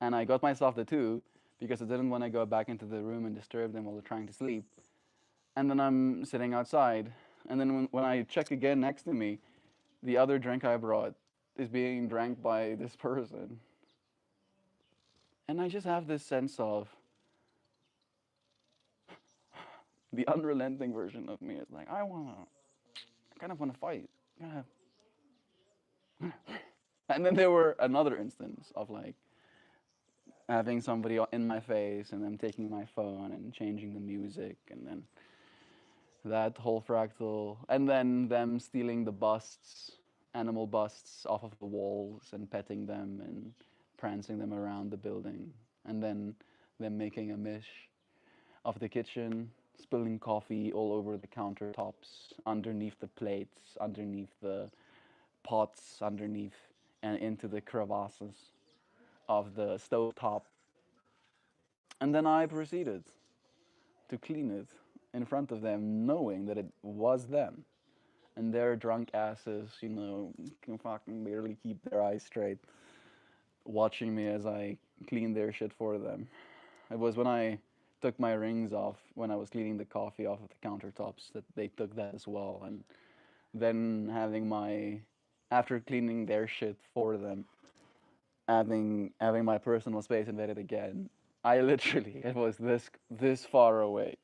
and I got myself the two because I didn't want to go back into the room and disturb them while they're trying to sleep. And then I'm sitting outside, and then when I check again next to me, the other drink I brought is being drank by this person. And I just have this sense of the unrelenting version of me is like, I kind of wanna fight. Kind of. And then there were another instance of like having somebody in my face and them taking my phone and changing the music and then that whole fractal and then them stealing the busts, animal busts off of the walls and petting them and prancing them around the building and then them making a mish of the kitchen, spilling coffee all over the countertops, underneath the plates, underneath the pots, underneath and into the crevasses of the stovetop. And then I proceeded to clean it in front of them, knowing that it was them. And their drunk asses, can fucking barely keep their eyes straight, watching me as I clean their shit for them. It was when I took my rings off when I was cleaning the coffee off of the countertops that they took that as well. And then after cleaning their shit for them, having my personal space invaded again. I literally it was this far away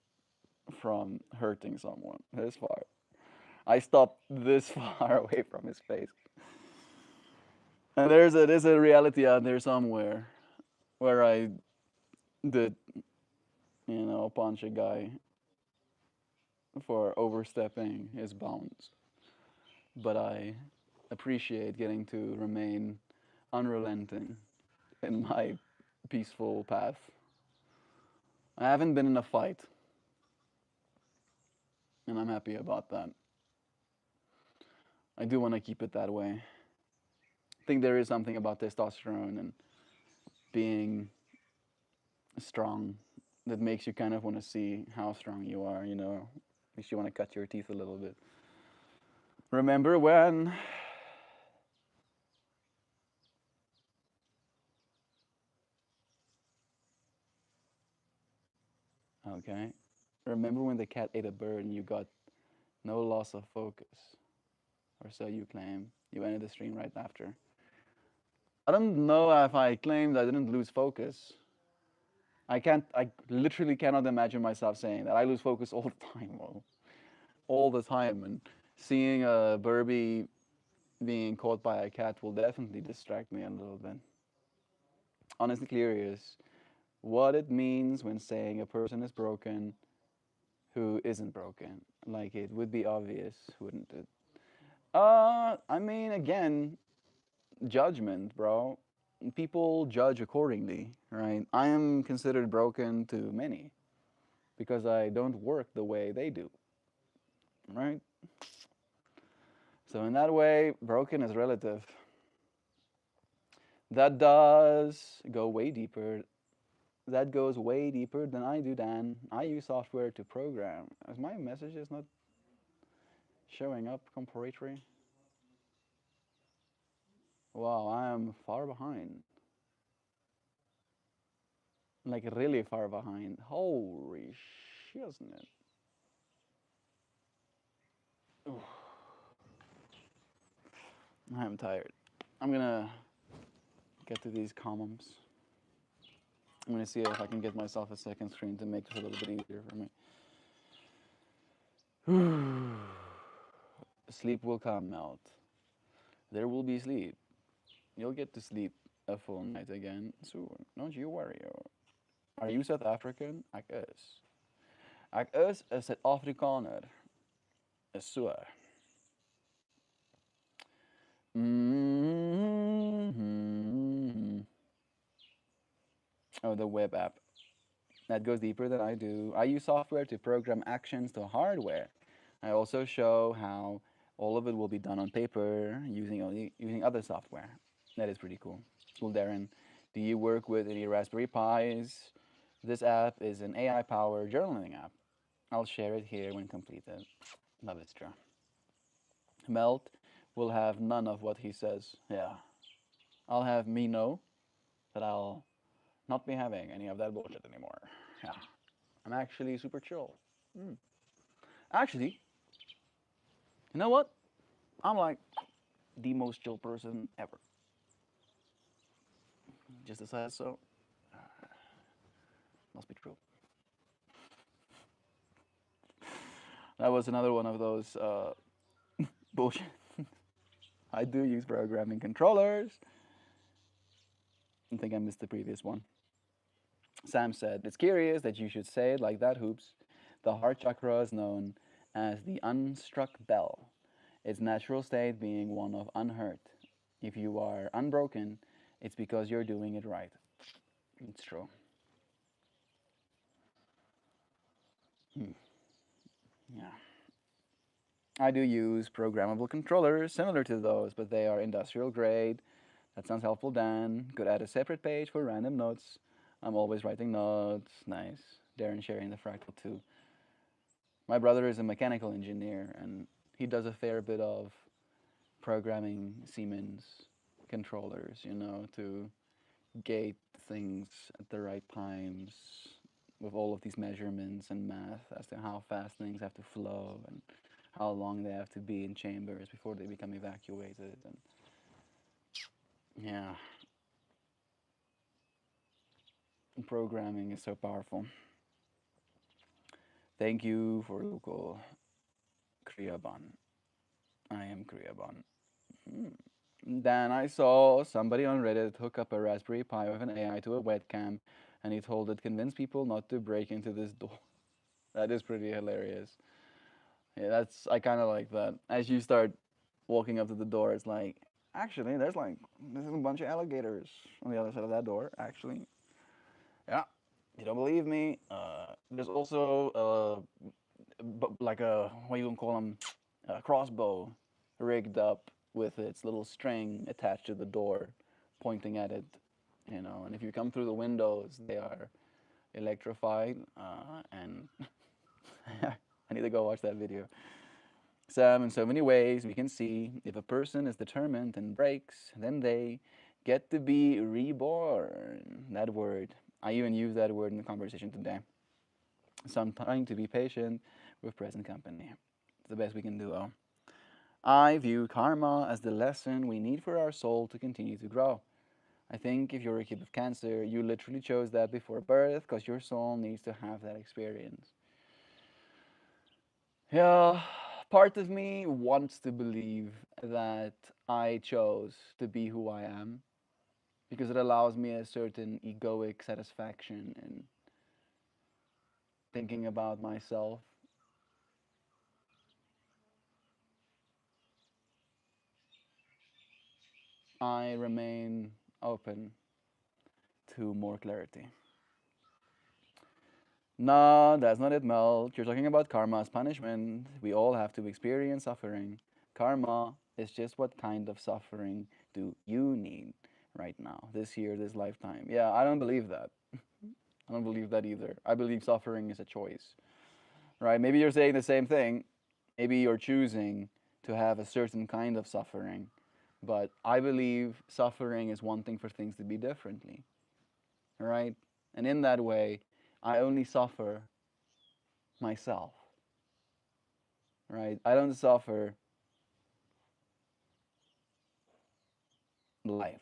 from hurting someone. This far. I stopped this far away from his face. And there's a reality out there somewhere where I did, punch a guy for overstepping his bounds. But I appreciate getting to remain unrelenting in my peaceful path. I haven't been in a fight, and I'm happy about that. I do want to keep it that way. I think there is something about testosterone and being strong that makes you kind of want to see how strong you are, Makes you want to cut your teeth a little bit. Remember when? Okay. Remember when the cat ate a bird and you got no loss of focus? Or so you claim. You ended the stream right after. I don't know if I claimed I didn't lose focus. I literally cannot imagine myself saying that. I lose focus all the time, all the time. And seeing a Burby being caught by a cat will definitely distract me a little bit. Honestly curious what it means when saying a person is broken who isn't broken. Like it would be obvious, wouldn't it? I mean, again, judgment, bro. People judge accordingly, right? I am considered broken to many because I don't work the way they do, right? So in that way, broken is relative. That does go way deeper. That goes way deeper than I do, Dan. I use software to program. Is my messages not showing up comparatively? Wow, I am far behind. Like really far behind. Holy shiznit. I'm tired. I'm gonna get to these columns. I'm gonna see if I can get myself a second screen to make this a little bit easier for me. Sleep will come, Melt. There will be sleep. You'll get to sleep a full night again soon. Don't you worry. Are you South African? Ik is. Ik is een Zuid-Afrikaner. Is so. Mm-hmm. Oh, the web app. That goes deeper than I do. I use software to program actions to hardware. I also show how all of it will be done on paper using other software. That is pretty cool. Cool, Darren. Do you work with any Raspberry Pis? This app is an AI-powered journaling app. I'll share it here when completed. Love it, true. Melt will have none of what he says. Yeah. I'll have me know that I'll not be having any of that bullshit anymore. Yeah. I'm actually super chill. Mm. Actually, you know what? I'm like the most chill person ever. Just as says so. Must be true. That was another one of those bullshit. I do use programming controllers. I think I missed the previous one. Sam said, it's curious that you should say it like that, Hoops. The heart chakra is known as the unstruck bell, its natural state being one of unhurt. If you are unbroken, it's because you're doing it right. It's true. Hmm. Yeah. I do use programmable controllers similar to those, but they are industrial grade. That sounds helpful, Dan. Could add a separate page for random notes. I'm always writing notes. Nice. Darren sharing the fractal too. My brother is a mechanical engineer, and he does a fair bit of programming Siemens controllers, to gate things at the right times with all of these measurements and math as to how fast things have to flow and how long they have to be in chambers before they become evacuated. And yeah, programming is so powerful. Thank you for local Kriyaban. I am Kriyaban. Hmm. Then I saw somebody on Reddit hook up a Raspberry Pi with an AI to a webcam, and he told it convince people not to break into this door. That is pretty hilarious. Yeah, I kind of like that. As you start walking up to the door, it's like, actually, there's a bunch of alligators on the other side of that door. Actually, yeah. You don't believe me? There's also like a what you gonna call them, a crossbow, rigged up with its little string attached to the door, pointing at it. And if you come through the windows, they are electrified. And I need to go watch that video. Sam, in so many ways, we can see if a person is determined and breaks, then they get to be reborn. That word. I even use that word in the conversation today. So I'm trying to be patient with present company. It's the best we can do, though. I view karma as the lesson we need for our soul to continue to grow. I think if you're a kid with cancer, you literally chose that before birth because your soul needs to have that experience. Yeah, part of me wants to believe that I chose to be who I am because it allows me a certain egoic satisfaction in thinking about myself. I remain open to more clarity. No, that's not it, Mel. You're talking about karma as punishment. We all have to experience suffering. Karma is just what kind of suffering do you need right now, this year, this lifetime. Yeah, I don't believe that. I don't believe that either. I believe suffering is a choice, right? Maybe you're saying the same thing. Maybe you're choosing to have a certain kind of suffering. But I believe suffering is wanting for things to be differently, right? And in that way, I only suffer myself, right? I don't suffer life,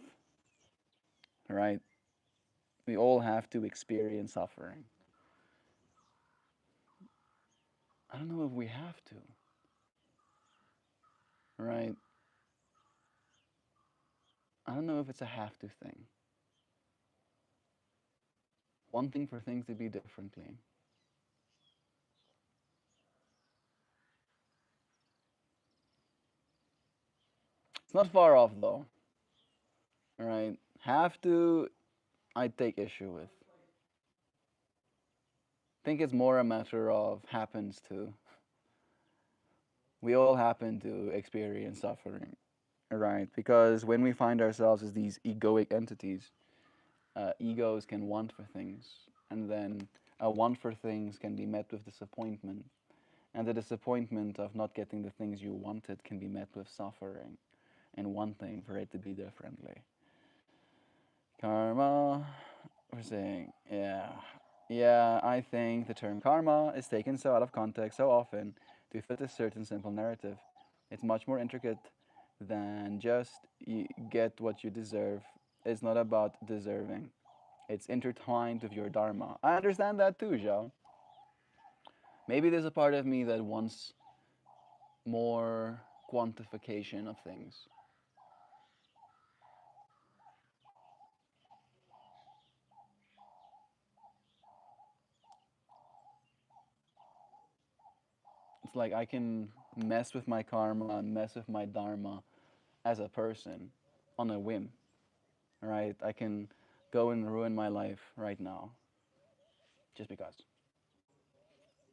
right? We all have to experience suffering. I don't know if we have to, right? I don't know if it's a have to thing. Wanting for things to be differently. It's not far off though, right? Have to, I take issue with. think it's more a matter of happens to. We all happen to experience suffering, right? Because when we find ourselves as these egoic entities, egos can want for things, and then a want for things can be met with disappointment, and the disappointment of not getting the things you wanted can be met with suffering and wanting for it to be differently. Karma, we're saying, yeah. Yeah, I think the term karma is taken so out of context so often to fit a certain simple narrative. It's much more intricate than just you get what you deserve. It's not about deserving. It's intertwined with your dharma. I understand that too, Zhao. Maybe there's a part of me that wants more quantification of things. It's like I can mess with my karma and mess with my dharma as a person on a whim, right? I can go and ruin my life right now just because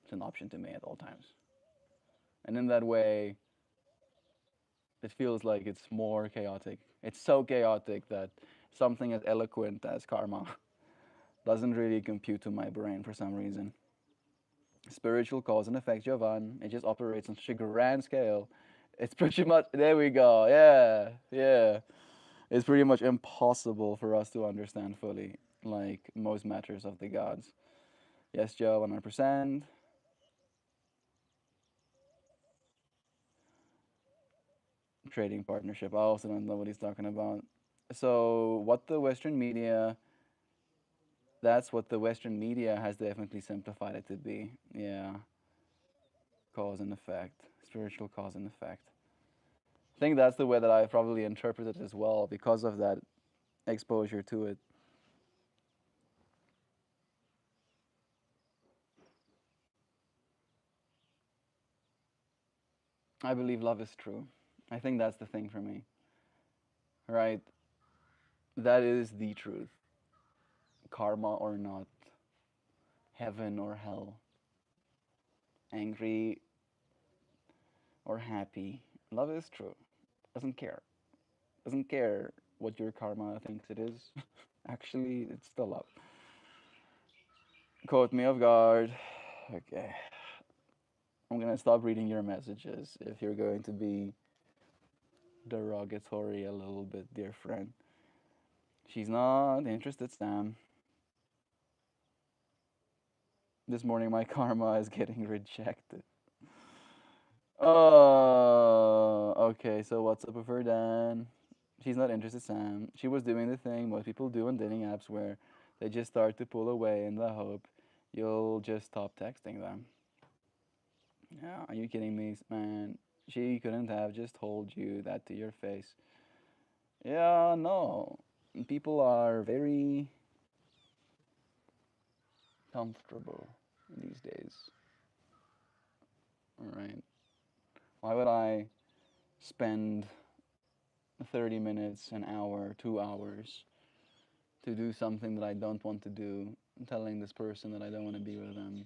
it's an option to me at all times. And in that way, it feels like it's more chaotic. It's so chaotic that something as eloquent as karma doesn't really compute to my brain for some reason. Spiritual cause and effect, Jovan, it just operates on such a grand scale. It's pretty much, there we go, yeah, yeah. It's pretty much impossible for us to understand fully, like most matters of the gods. Yes, Joe, 100%. Trading partnership. I also don't know what he's talking about. So, what the Western media, that's what the Western media has definitely simplified it to be. Yeah, cause and effect, spiritual cause and effect. I think that's the way that I probably interpreted it as well because of that exposure to it. I believe love is true. I think that's the thing for me, right? That is the truth. Karma or not, heaven or hell, angry or happy, love is true. Doesn't care. Doesn't care what your karma thinks it is. Actually, it's still love. Caught me off guard. Okay. I'm gonna stop reading your messages if you're going to be derogatory a little bit, dear friend. She's not interested, Sam. This morning, my karma is getting rejected. Oh, okay. So what's up with her then? She's not interested, Sam. She was doing the thing most people do on dating apps where they just start to pull away in the hope you'll just stop texting them. Yeah, are you kidding me, man? She couldn't have just told you that to your face. Yeah, no. People are very comfortable these days. All right. Why would I spend 30 minutes, an hour, 2 hours to do something that I don't want to do, telling this person that I don't want to be with them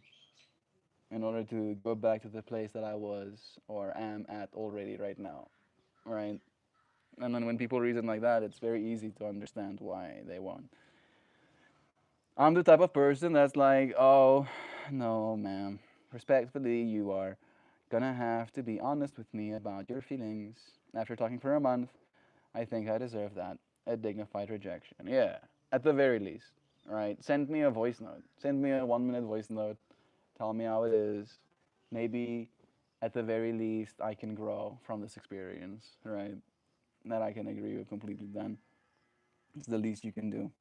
in order to go back to the place that I was or am at already right now, right? And then when people reason like that, it's very easy to understand why they won't. I'm the type of person that's like, oh, no, ma'am. Respectfully, you are gonna have to be honest with me about your feelings. After talking for a month, I think I deserve that. A dignified rejection. Yeah, at the very least, right? Send me a voice note. Send me a 1 minute voice note. Tell me how it is. Maybe at the very least, I can grow from this experience, right? That I can agree with completely then. It's the least you can do.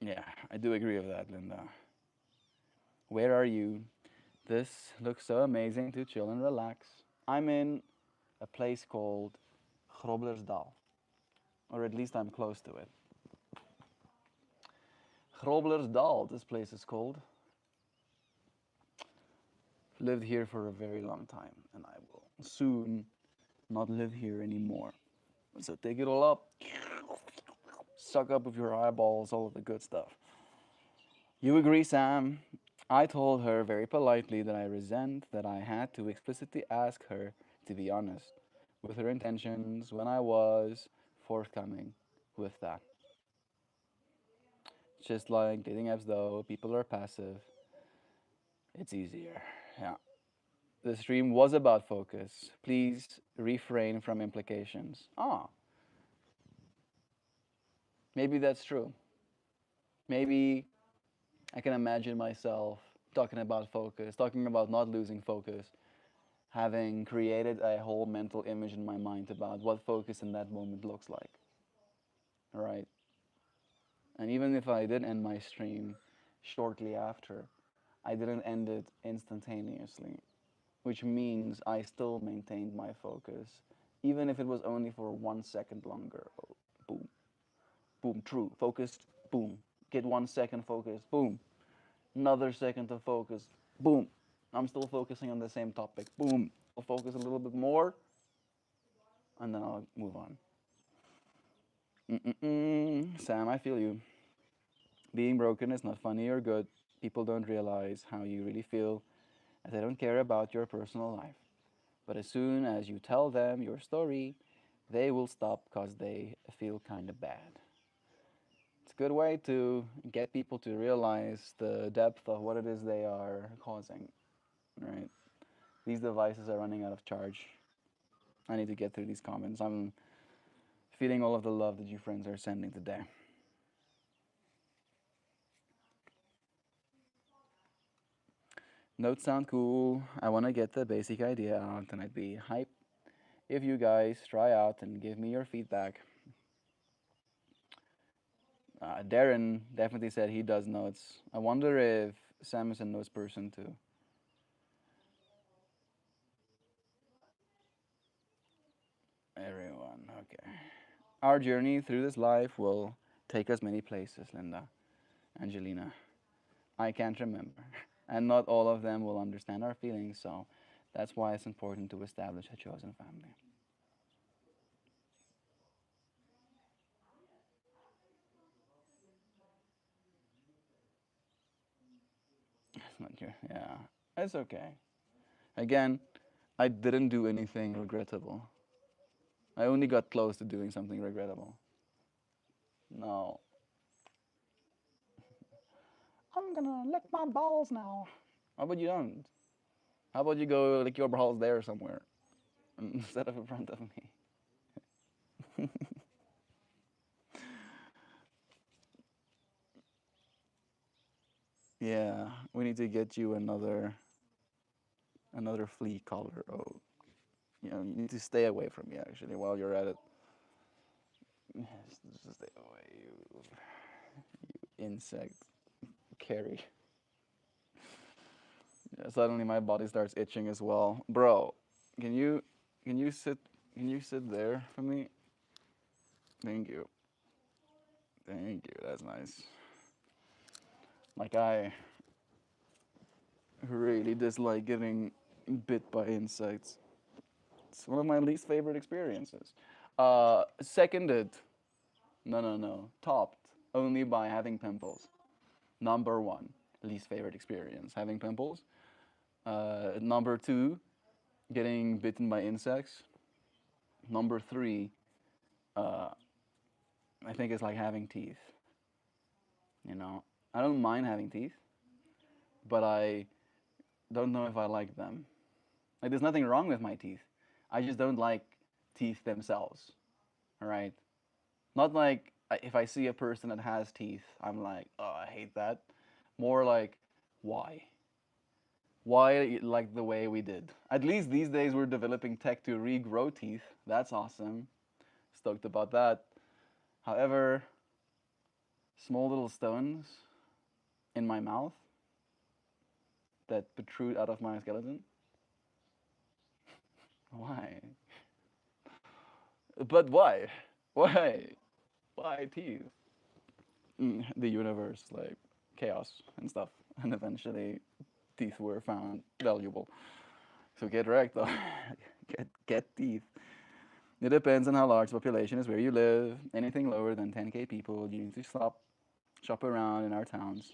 Yeah, I do agree with that, Linda. Where are you? This looks so amazing to chill and relax. I'm in a place called Groblersdal, or at least I'm close to it. Groblersdal, this place is called. lived here for a very long time, and I will soon not live here anymore. So take it all up, suck up with your eyeballs, all of the good stuff. You agree, Sam? I told her very politely that I resent that I had to explicitly ask her to be honest with her intentions when I was forthcoming with that. Just like dating apps, though, people are passive. It's easier. Yeah. The stream was about focus. Please refrain from implications. Ah, maybe that's true. Maybe I can imagine myself talking about focus, talking about not losing focus, having created a whole mental image in my mind about what focus in that moment looks like. Right? And even if I did end my stream shortly after, I didn't end it instantaneously, which means I still maintained my focus, even if it was only for 1 second longer. Oh, boom, boom, true, focused, boom. Get 1 second focused, boom. Another second of focus, boom. I'm still focusing on the same topic, boom. I'll focus a little bit more, and then I'll move on. Sam, I feel you. Being broken is not funny or good. People don't realize how you really feel as they don't care about your personal life. But as soon as you tell them your story, they will stop because they feel kind of bad. It's a good way to get people to realize the depth of what it is they are causing, right? These devices are running out of charge. I need to get through these comments. I'm feeling all of the love that you friends are sending today. Notes sound cool. I want to get the basic idea out, and I'd be hype if you guys try out and give me your feedback. Darren definitely said he does notes. I wonder if Sam is a notes person too. Everyone, okay. Our journey through this life will take us many places, Linda, Angelina. I can't remember. And not all of them will understand our feelings, so that's why it's important to establish a chosen family. It's not your, yeah, it's okay. Again, I didn't do anything regrettable. I only got close to doing something regrettable. No. I'm gonna lick my balls now. How about you don't? How about you go lick your balls there somewhere instead of in front of me? Yeah, we need to get you another flea collar. Oh, you need to stay away from me actually while you're at it. Yes, just stay away, you insect. Carry. Yeah, suddenly my body starts itching as well, bro. Can you can you sit can you sit there for me? Thank you. Thank you. That's nice. Like I really dislike getting bit by insects. It's one of my least favorite experiences. Seconded, no, topped only by having pimples. Number one, least favorite experience, having pimples. Number two, getting bitten by insects. Number three, uh, I think it's like having teeth. You know, I don't mind having teeth, but I don't know if I like them. Like, there's nothing wrong with my teeth. I just don't like teeth themselves. All right. Not like if I see a person that has teeth, I'm like, oh, I hate that. More like, why? Why like the way we did? At least these days we're developing tech to regrow teeth. That's awesome. Stoked about that. However, small little stones in my mouth that protrude out of my skeleton. Why? But why? Why? Why teeth? The universe, like chaos and stuff, and eventually teeth were found valuable. So get wrecked, though. Get teeth. It depends on how large the population is where you live. Anything lower than 10k people, you need to stop, shop around in our towns.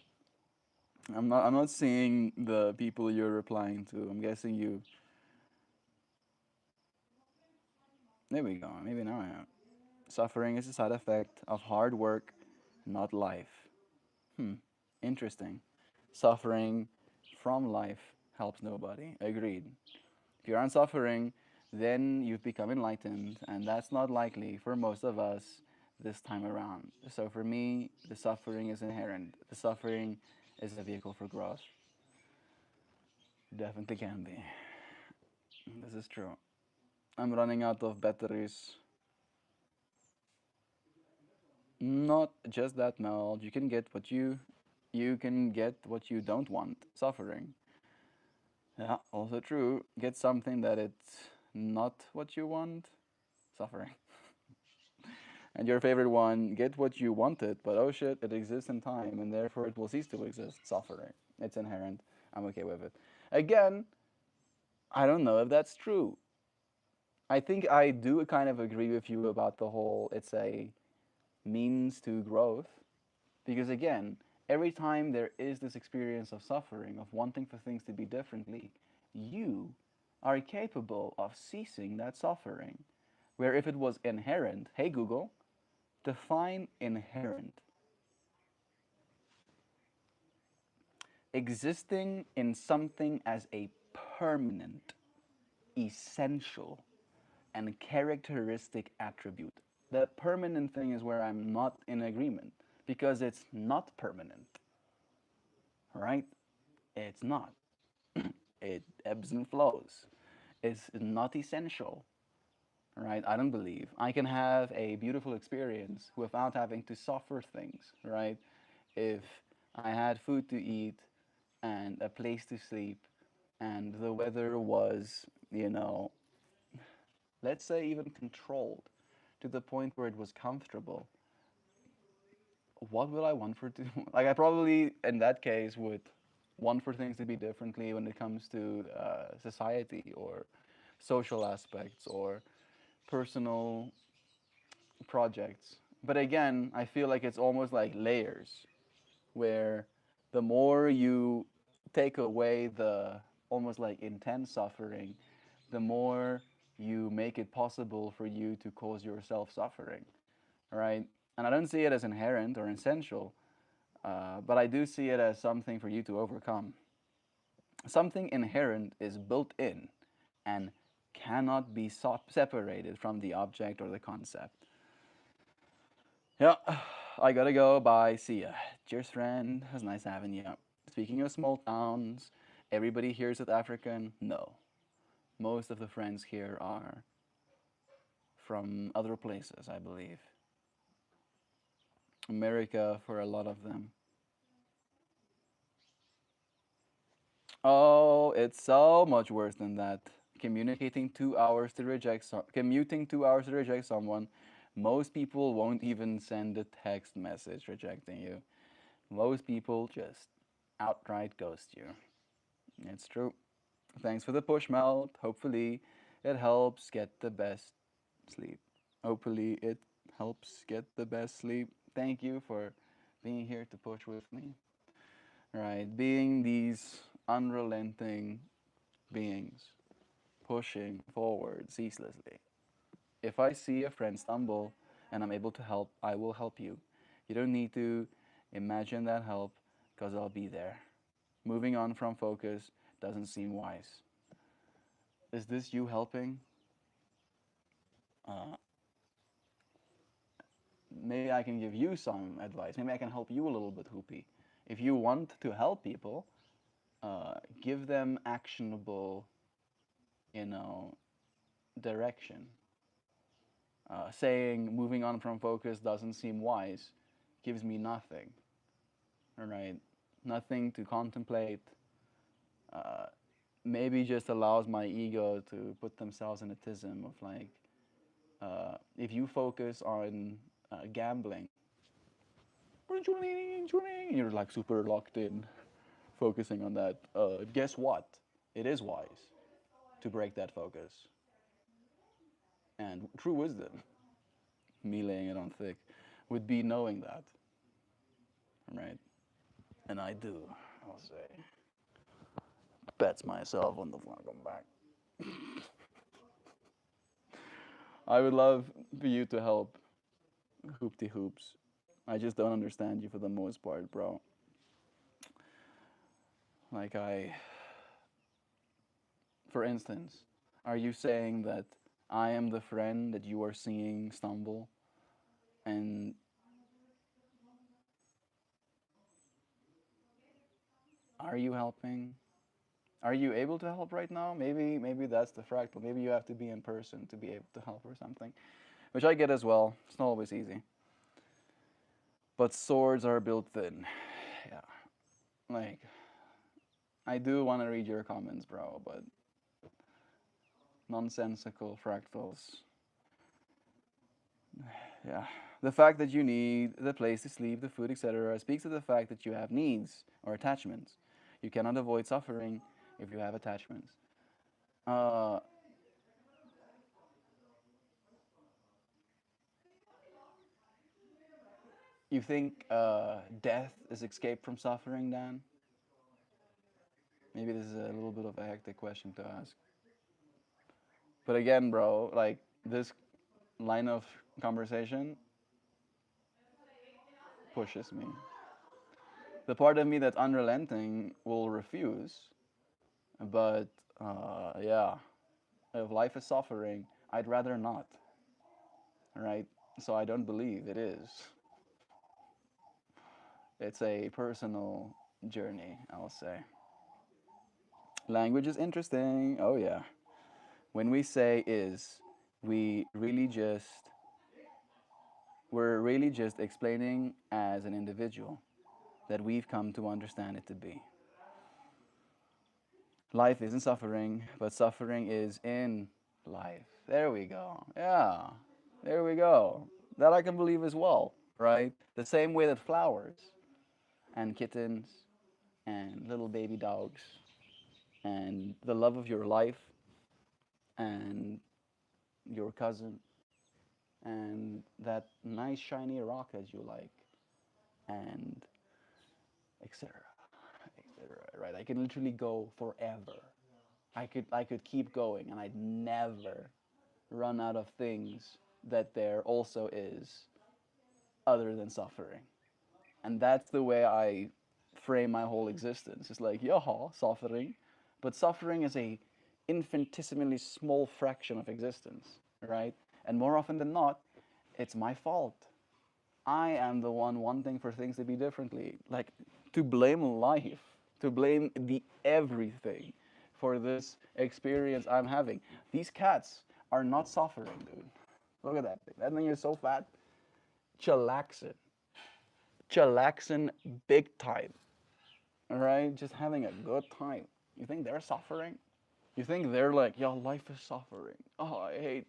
I'm not seeing the people you're replying to. I'm guessing you. There we go. Maybe now I am. Suffering is a side effect of hard work, not life. Hmm. Interesting. Suffering from life helps nobody. Agreed. If you aren't suffering, then you've become enlightened, and that's not likely for most of us this time around. So for me, the suffering is inherent. The suffering is a vehicle for growth. Definitely can be. This is true. I'm running out of batteries. Not just that, Mel. You can get what you don't want. Suffering. Yeah, also true. Get something that it's not what you want. Suffering. And your favorite one, get what you wanted, but oh shit, it exists in time, and therefore it will cease to exist. Suffering. It's inherent. I'm okay with it. Again, I don't know if that's true. I think I do kind of agree with you about the whole it's a means to growth. Because again, every time there is this experience of suffering, of wanting for things to be differently, you are capable of ceasing that suffering. Where if it was inherent, hey Google, define inherent. Existing in something as a permanent, essential, and characteristic attribute. The permanent thing is where I'm not in agreement because it's not permanent, right? It's not. It ebbs and flows. It's not essential, right? I don't believe I can have a beautiful experience without having to suffer things, right? If I had food to eat and a place to sleep and the weather was, let's say even controlled to the point where it was comfortable, what would I want for to like I probably in that case would want for things to be differently when it comes to society or social aspects or personal projects. But again, I feel like it's almost like layers where the more you take away the almost like intense suffering, the more you make it possible for you to cause yourself suffering, right? And I don't see it as inherent or essential, but I do see it as something for you to overcome. Something inherent is built in and cannot be separated from the object or the concept. Yeah, I gotta go. Bye. See ya. Cheers, friend. It was nice having you. Speaking of small towns, everybody here is South African? No. Most of the friends here are from other places, I believe. America for a lot of them. Oh, it's so much worse than that. Commuting 2 hours to reject someone. Most people won't even send a text message rejecting you. Most people just outright ghost you. It's true. Thanks for the push, Melt. Hopefully, it helps get the best sleep. Hopefully, it helps get the best sleep. Thank you for being here to push with me. Right, being these unrelenting beings, pushing forward ceaselessly. If I see a friend stumble and I'm able to help, I will help you. You don't need to imagine that help because I'll be there. Moving on from focus doesn't seem wise. Is this you helping? Uh, Maybe I can give you some advice. Maybe I can help you a little bit, Hoopy. If you want to help people, give them actionable, you know, direction. Saying moving on from focus doesn't seem wise gives me nothing. All right, nothing to contemplate. Uh, Maybe just allows my ego to put themselves in a tism of like, if you focus on gambling, you're like super locked in. focusing on that. Guess what? It is wise to break that focus. And true wisdom, me laying it on thick, would be knowing that, right? And I do, I'll say. Pets myself on the floor, come back. I would love for you to help hoopty hoops. I just don't understand you for the most part, bro. Like for instance, are you saying that I am the friend that you are seeing stumble and are you helping? Are you able to help right now? Maybe that's the fractal. Maybe you have to be in person to be able to help or something. Which I get as well. It's not always easy. But swords are built thin. Yeah. Like I do want to read your comments, bro, but nonsensical fractals. Yeah. The fact that you need the place to sleep, the food, etc., speaks to the fact that you have needs or attachments. You cannot avoid suffering if you have attachments. Uh, you think death is escape from suffering, Dan? Maybe this is a little bit of a hectic question to ask. But again, bro, like this line of conversation pushes me. The part of me that's unrelenting will refuse, but yeah, if life is suffering, I'd rather not, right? So I don't believe it is. It's a personal journey, I'll say. Language is interesting. Oh, yeah. When we say is, we really just, we're really just explaining as an individual that we've come to understand it to be. Life isn't suffering, but suffering is in life. There we go. Yeah, there we go. That I can believe as well, right? The same way that flowers and kittens and little baby dogs and the love of your life and your cousin and that nice shiny rock as you like and etc. etc. Right? I could literally go forever. I could keep going and I'd never run out of things that there also is other than suffering. And that's the way I frame my whole existence. It's like, yaha, suffering. But suffering is a infinitesimally small fraction of existence, right? And more often than not, it's my fault. I am the one wanting for things to be differently. Like, to blame life, to blame the everything for this experience I'm having. These cats are not suffering, dude. Look at that thing. That thing is so fat. Chillaxing. Chillaxing big time. All right? Just having a good time. You think they're suffering? You think they're like, yo, life is suffering. Oh, I hate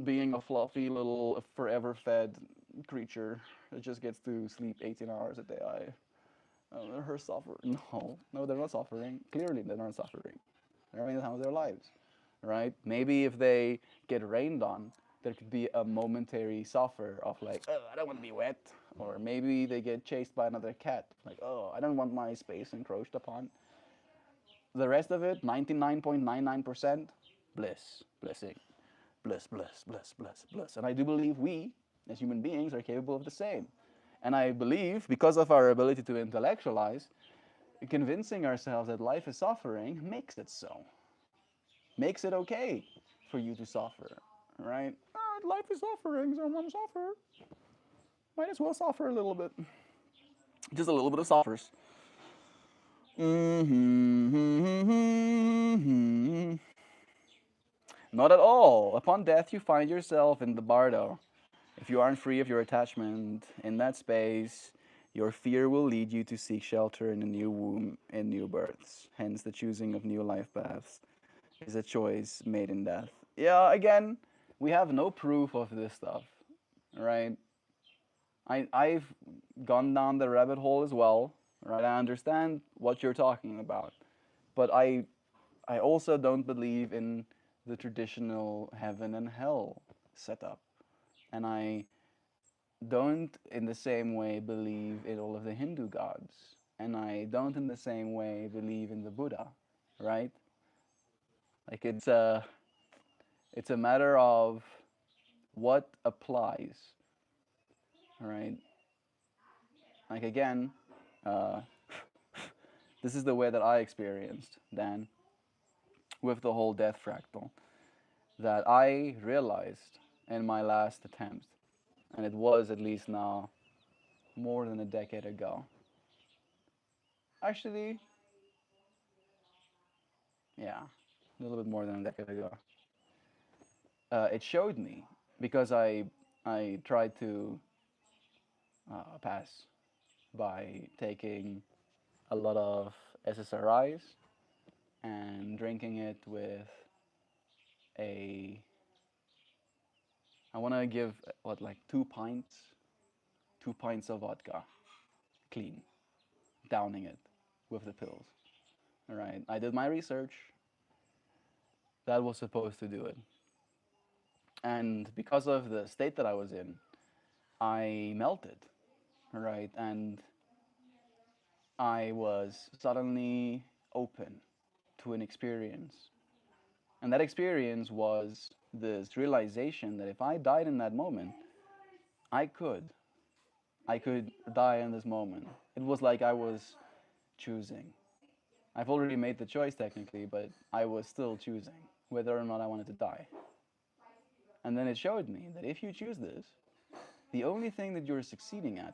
being a fluffy little forever fed creature that just gets to sleep 18 hours a day. Her suffering. No, they're not suffering. Clearly, they're not suffering. They're having the time of their lives, right? Maybe if they get rained on, there could be a momentary suffer of like, oh, I don't want to be wet. Or maybe they get chased by another cat. Like, oh, I don't want my space encroached upon. The rest of it, 99.99%, bliss, blessing, bliss, bliss, bliss, bliss, bliss. And I do believe we, as human beings, are capable of the same. And I believe, because of our ability to intellectualize, convincing ourselves that life is suffering makes it so. Makes it okay for you to suffer, right? Life is suffering, so I'm gonna suffer. Might as well suffer a little bit. Just a little bit of suffers. Not at all. Upon death, you find yourself in the bardo. If you aren't free of your attachment in that space, your fear will lead you to seek shelter in a new womb and new births. Hence, the choosing of new life paths is a choice made in death. Yeah, again, we have no proof of this stuff, right? I've gone down the rabbit hole as well, right? I understand what you're talking about, but I also don't believe in the traditional heaven and hell setup, and I don't in the same way believe in all of the Hindu gods, and I don't in the same way believe in the Buddha, right? Like it's a matter of what applies, right? Like again, uh, this is the way that I experienced Dan with the whole death fractal that I realized in my last attempt, and it was at least now more than a decade ago. Actually, yeah, a little bit more than a decade ago. It showed me because I tried to pass by taking a lot of SSRIs and drinking it with a I want to give what like 2 pints of vodka clean, downing it with the pills. All right, I did my research. That was supposed to do it, and because of the state that I was in, I melted. Right, and I was suddenly open to an experience. And that experience was this realization that if I died in that moment, I could. I could die in this moment. It was like I was choosing. I've already made the choice technically, but I was still choosing whether or not I wanted to die. And then it showed me that if you choose this, the only thing that you're succeeding at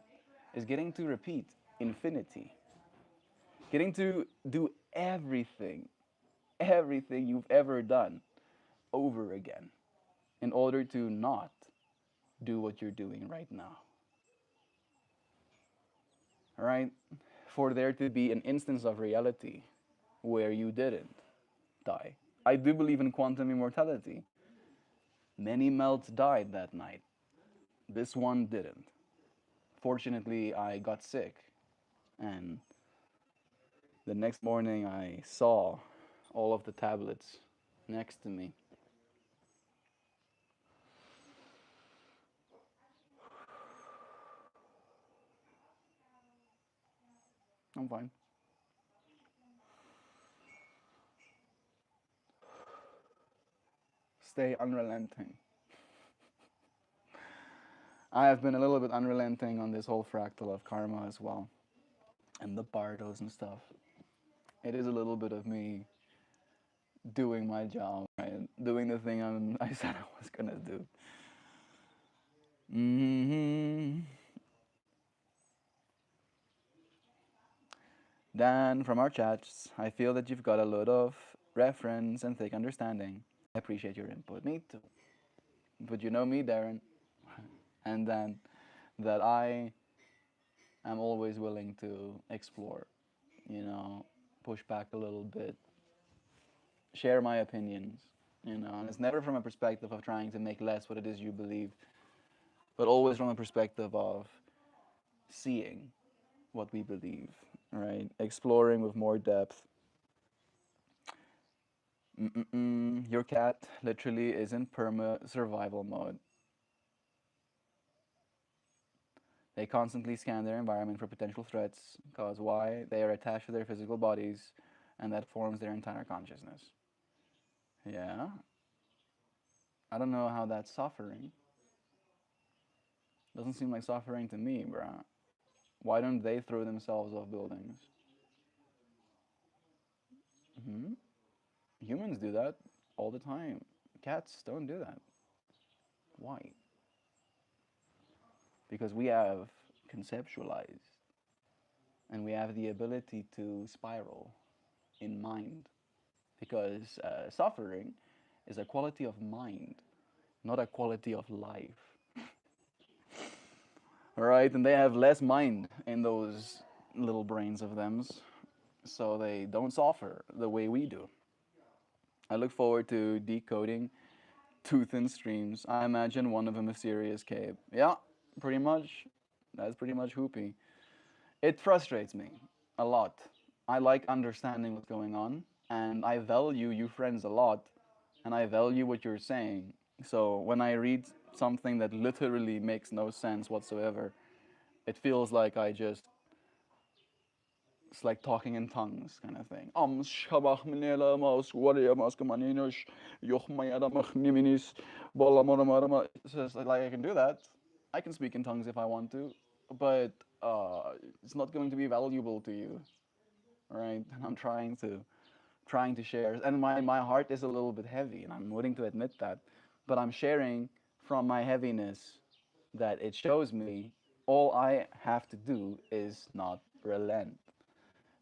is getting to repeat infinity, getting to do everything you've ever done over again in order to not do what you're doing right now. Right? For there to be an instance of reality where you didn't die. I do believe in quantum immortality. Many melts died that night. This one didn't. Fortunately, I got sick, and the next morning I saw all of the tablets next to me. I'm fine. Stay unrelenting. I have been a little bit unrelenting on this whole fractal of karma as well, and the bardos and stuff. It is a little bit of me doing my job, right? Doing the thing I said I was gonna do. hmm Dan, from our chats, I feel that you've got a lot of reference and thick understanding. I appreciate your input. Me too. But you know me, Darren, and then that I am always willing to explore, you know, push back a little bit, share my opinions, and it's never from a perspective of trying to make less what it is you believe, but always from a perspective of seeing what we believe, right? Exploring with more depth. Your cat literally is in perma survival mode. They constantly scan their environment for potential threats, cause why? They are attached to their physical bodies, and that forms their entire consciousness. Yeah, I don't know how that's suffering. Doesn't seem like suffering to me, bruh. Why don't they throw themselves off buildings? hmm Humans do that all the time. Cats don't do that. Why? Because we have conceptualized and we have the ability to spiral in mind. Because suffering is a quality of mind, not a quality of life. All right, and they have less mind in those little brains of them's, so they don't suffer the way we do. I look forward to decoding tooth and streams. I imagine one of a mysterious cave. Yeah, pretty much. That's pretty much Hoopy. It frustrates me. a lot. I like understanding what's going on, and I value you friends a lot, and I value what you're saying. So when I read something that literally makes no sense whatsoever, it feels like I just it's like talking in tongues kind of thing. Shabach minela mas waria mas kamaninos yochmayada machniminis bolamoramarama. It's just like I can do that. I can speak in tongues if I want to, but it's not going to be valuable to you, right? And I'm trying to share, and my heart is a little bit heavy, and I'm willing to admit that, but I'm sharing from my heaviness that it shows me all I have to do is not relent.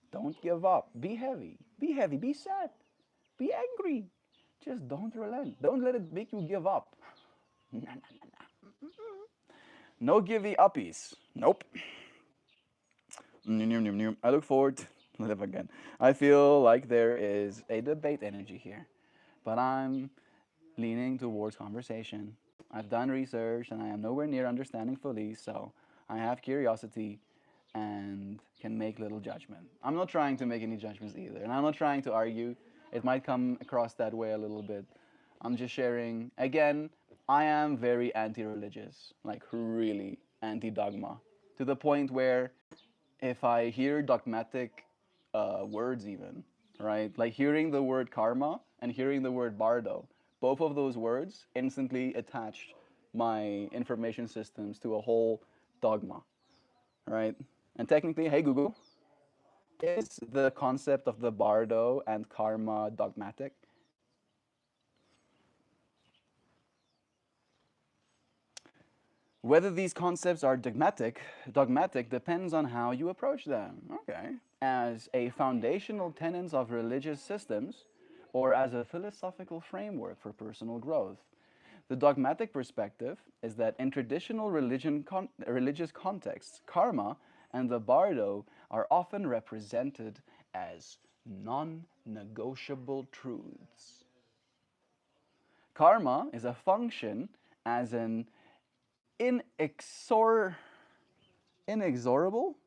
Don't give up. Be heavy. Be heavy. Be sad. Be angry. Just don't relent. Don't let it make you give up. No givey uppies. Nope. I look forward to live again. I feel like there is a debate energy here, but I'm leaning towards conversation. I've done research and I am nowhere near understanding fully, so I have curiosity and can make little judgment. I'm not trying to make any judgments either, and I'm not trying to argue. It might come across that way a little bit. I'm just sharing. Again, I am very anti religious, like really anti dogma, to the point where if I hear dogmatic words, even, right? Like hearing the word karma and hearing the word bardo, both of those words instantly attached my information systems to a whole dogma, right? And technically, hey Google, is the concept of the bardo and karma dogmatic? Whether these concepts are dogmatic depends on how you approach them. Okay. As a foundational tenets of religious systems or as a philosophical framework for personal growth. The dogmatic perspective is that in traditional religious contexts, karma and the bardo are often represented as non negotiable truths. Karma is a function as an inexor- inexorable.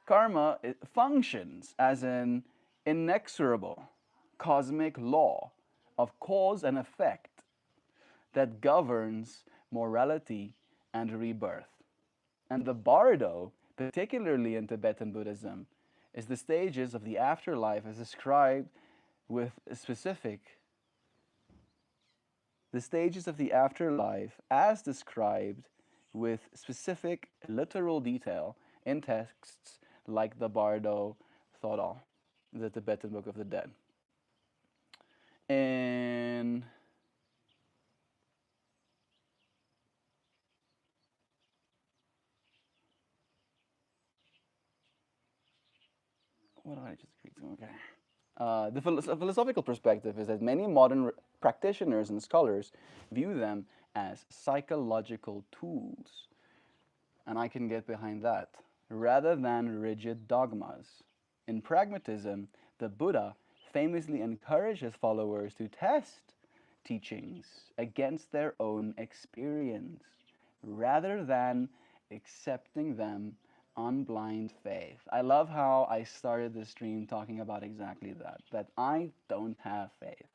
Karma functions as an inexorable cosmic law of cause and effect that governs morality and rebirth. And the bardo, particularly in Tibetan Buddhism, is the stages of the afterlife as described with specific the stages of the afterlife as described with specific literal detail in texts like the Bardo Thoral, the Tibetan Book of the Dead. And what did I just read? Okay. The philosophical perspective is that many modern practitioners and scholars view them as psychological tools, and I can get behind that, rather than rigid dogmas. In pragmatism, the Buddha famously encouraged his followers to test teachings against their own experience, rather than accepting them on blind faith. I love how I started this stream talking about exactly that I don't have faith.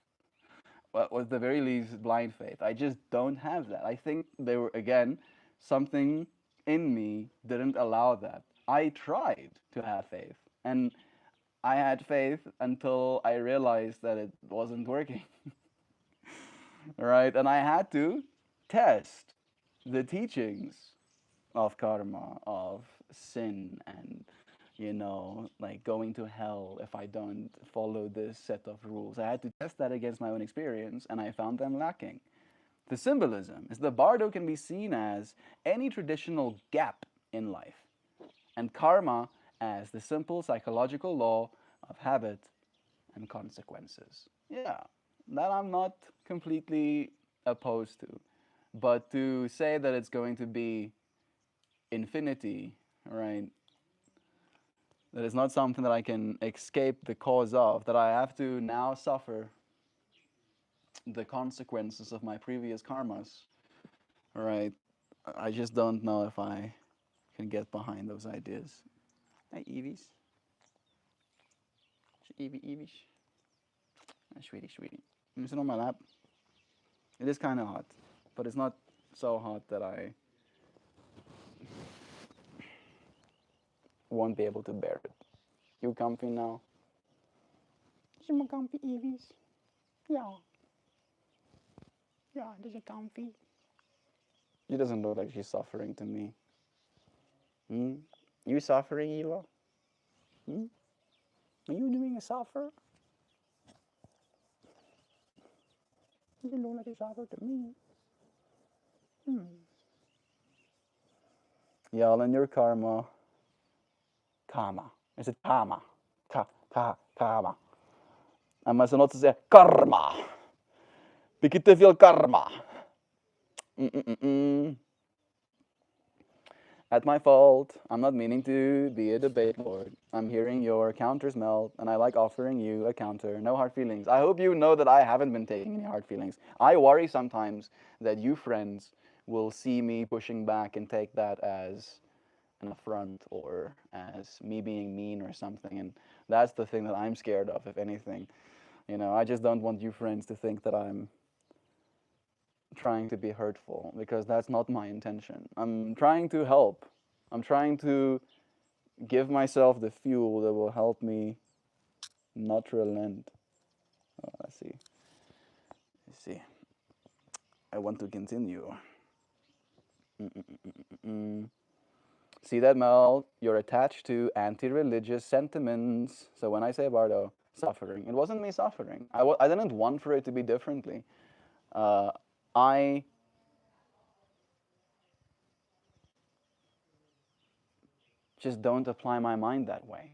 Well, at the very least, blind faith. I just don't have that. I think there were, again, something in me didn't allow that. I tried to have faith, and I had faith until I realized that it wasn't working. Right? And I had to test the teachings of karma, of sin, and like going to hell if I don't follow this set of rules. I had to test that against my own experience, and I found them lacking. The symbolism is the bardo can be seen as any traditional gap in life, and karma as the simple psychological law of habit and consequences. Yeah, that I'm not completely opposed to. But to say that it's going to be infinity, right? That is not something that I can escape the cause of, that I have to now suffer the consequences of my previous karmas, right? I just don't know if I can get behind those ideas. Hey, Evies. Evie, Evie. Sweetie, sweetie. You sit on my lap. It is kind of hot, but it's not so hot that I won't be able to bear it. You comfy now? Some comfy, Evies. Yeah. Yeah, this is comfy. She doesn't look like she's suffering to me. Hmm? You suffering, Eva? Hmm? Are you doing a suffer? You don't look like you suffer to me. Hmm. Y'all and your karma. Karma. Is it karma? Karma. En mä sanon, että se karma. Vilket te veel karma. At my fault. I'm not meaning to be a debate lord. I'm hearing your counters melt, and I like offering you a counter. No hard feelings. I hope you know that I haven't been taking any hard feelings. I worry sometimes that you friends will see me pushing back and take that as an affront or as me being mean or something. And that's the thing that I'm scared of, if anything. You know, I just don't want you friends to think that I'm trying to be hurtful, because that's not my intention. I'm trying to help. I'm trying to give myself the fuel that will help me not relent. Oh, let's see. Let's see. I want to continue. See that, Mel? You're attached to anti-religious sentiments. So when I say, Bardo, suffering, it wasn't me suffering. I didn't want for it to be differently. I just don't apply my mind that way,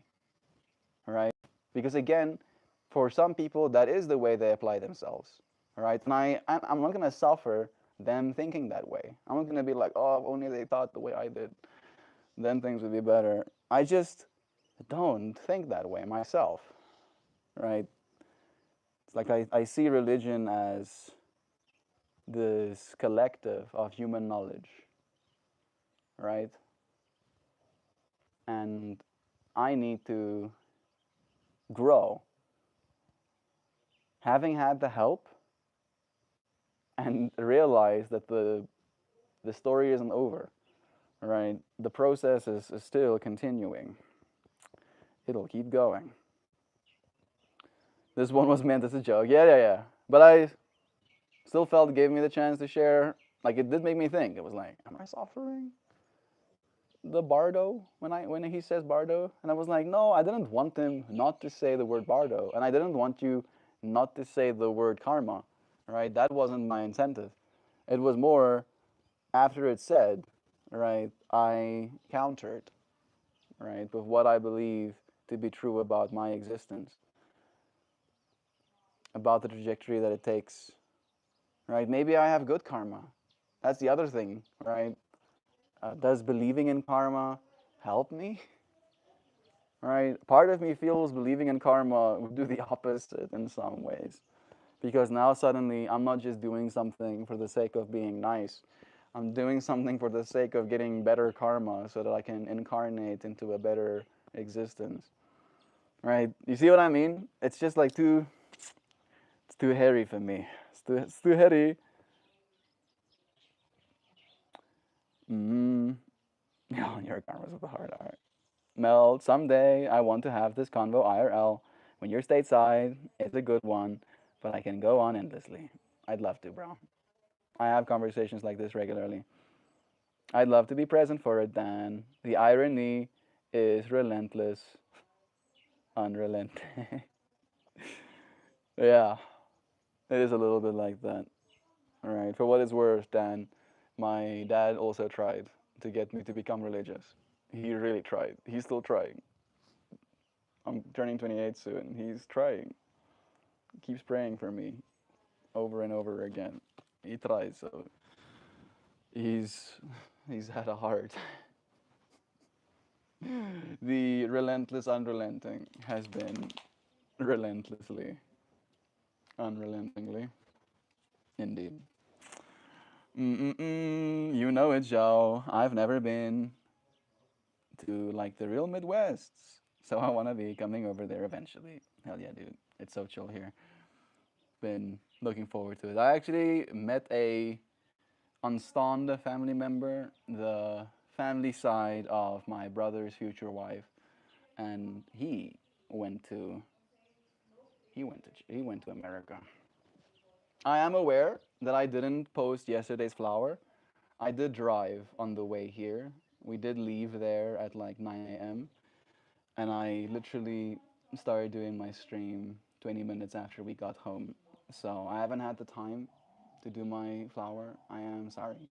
right? Because again, for some people, that is the way they apply themselves, right? And I'm not gonna suffer them thinking that way. I'm not gonna be like, oh, if only they thought the way I did, then things would be better. I just don't think that way myself, right? It's like I see religion as this collective of human knowledge, right? And I need to grow. Having had the help and realize that the story isn't over, right? The process is still continuing. It'll keep going. This one was meant as a joke. Yeah. But I still felt it gave me the chance to share. Like, it did make me think. It was like, am I suffering the bardo when he says bardo? And I was like, no, I didn't want him not to say the word bardo, and I didn't want you not to say the word karma, right? That wasn't my incentive. It was more after it said, right, I countered, right, with what I believe to be true about my existence, about the trajectory that it takes, right? Maybe I have good karma. That's the other thing, right? Does believing in karma help me? Right? Part of me feels believing in karma would do the opposite in some ways. Because now suddenly I'm not just doing something for the sake of being nice. I'm doing something for the sake of getting better karma so that I can incarnate into a better existence. Right? You see what I mean? It's just like it's too hairy for me. It's too hairy. Yeah, your karma's with the hard R. Mel, someday I want to have this convo IRL. When you're stateside, it's a good one, but I can go on endlessly. I'd love to, bro. I have conversations like this regularly. I'd love to be present for it, Dan. The irony is relentless, unrelenting. Yeah, it is a little bit like that. All right, for what it's worth, Dan, my dad also tried to get me to become religious. He really tried. He's still trying. I'm turning 28 soon. He's trying. He keeps praying for me over and over again. He tries, so he's had a heart. The relentless unrelenting has been relentlessly unrelentingly. Indeed. You know it, Joe. I've never been to like the real Midwest. So I want to be coming over there eventually. Hell yeah, dude. It's so chill here. Been looking forward to it. I actually met a unstond family member, the family side of my brother's future wife, and went to he went to America. I am aware that I didn't post yesterday's flower. I did drive on the way here. We did leave there at like 9 a.m. and I literally started doing my stream 20 minutes after we got home. So I haven't had the time to do my flower. I am sorry.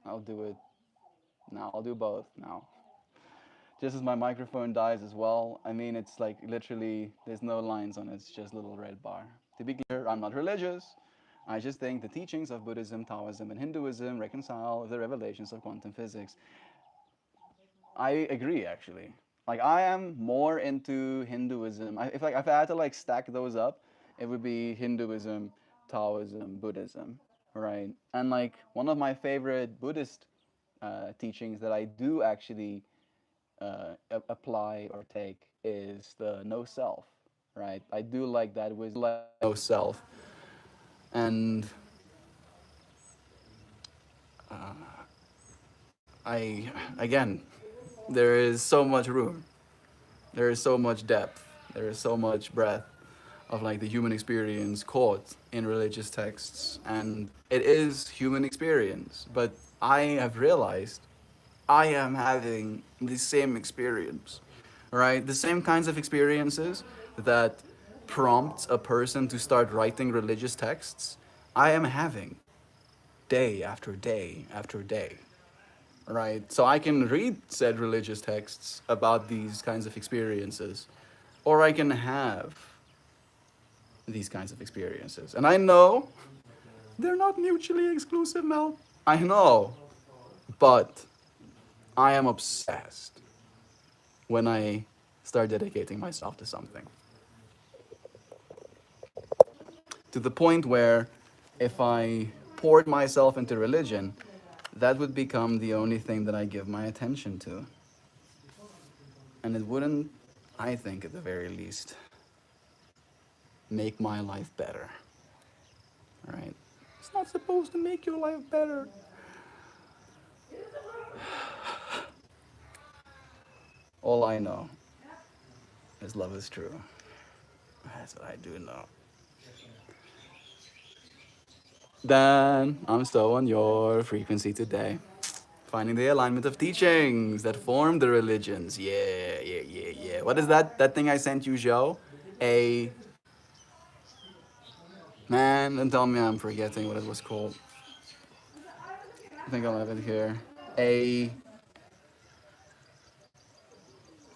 I'll do it now. I'll do both now. Just as my microphone dies as well. I mean, it's like literally, there's no lines on it, it's just a little red bar. To be clear, I'm not religious. I just think the teachings of Buddhism, Taoism, and Hinduism reconcile with the revelations of quantum physics. I agree, actually. Like, I am more into Hinduism. If I had to like stack those up, it would be Hinduism, Taoism, Buddhism, right? And like one of my favorite Buddhist teachings that I do actually apply or take is the no self, right? I do like that with like no self, and I again, there is so much room, there is so much depth, there is so much breadth of like the human experience caught in religious texts, and it is human experience. But I have realized I am having the same experience, right? The same kinds of experiences that prompt a person to start writing religious texts, I am having day after day after day, right? So I can read said religious texts about these kinds of experiences, or I can have these kinds of experiences. And I know they're not mutually exclusive, Mel. I know, but I am obsessed when I start dedicating myself to something. To the point where if I poured myself into religion, that would become the only thing that I give my attention to. And it wouldn't, I think, at the very least, make my life better. Right? It's not supposed to make your life better. All I know is love is true. That's what I do know. Dan, I'm so on your frequency today. Finding the alignment of teachings that form the religions. Yeah, yeah, yeah, yeah. What is that? That thing I sent you, Joe? A man, don't tell me I'm forgetting what it was called. I think I'll have it here. A.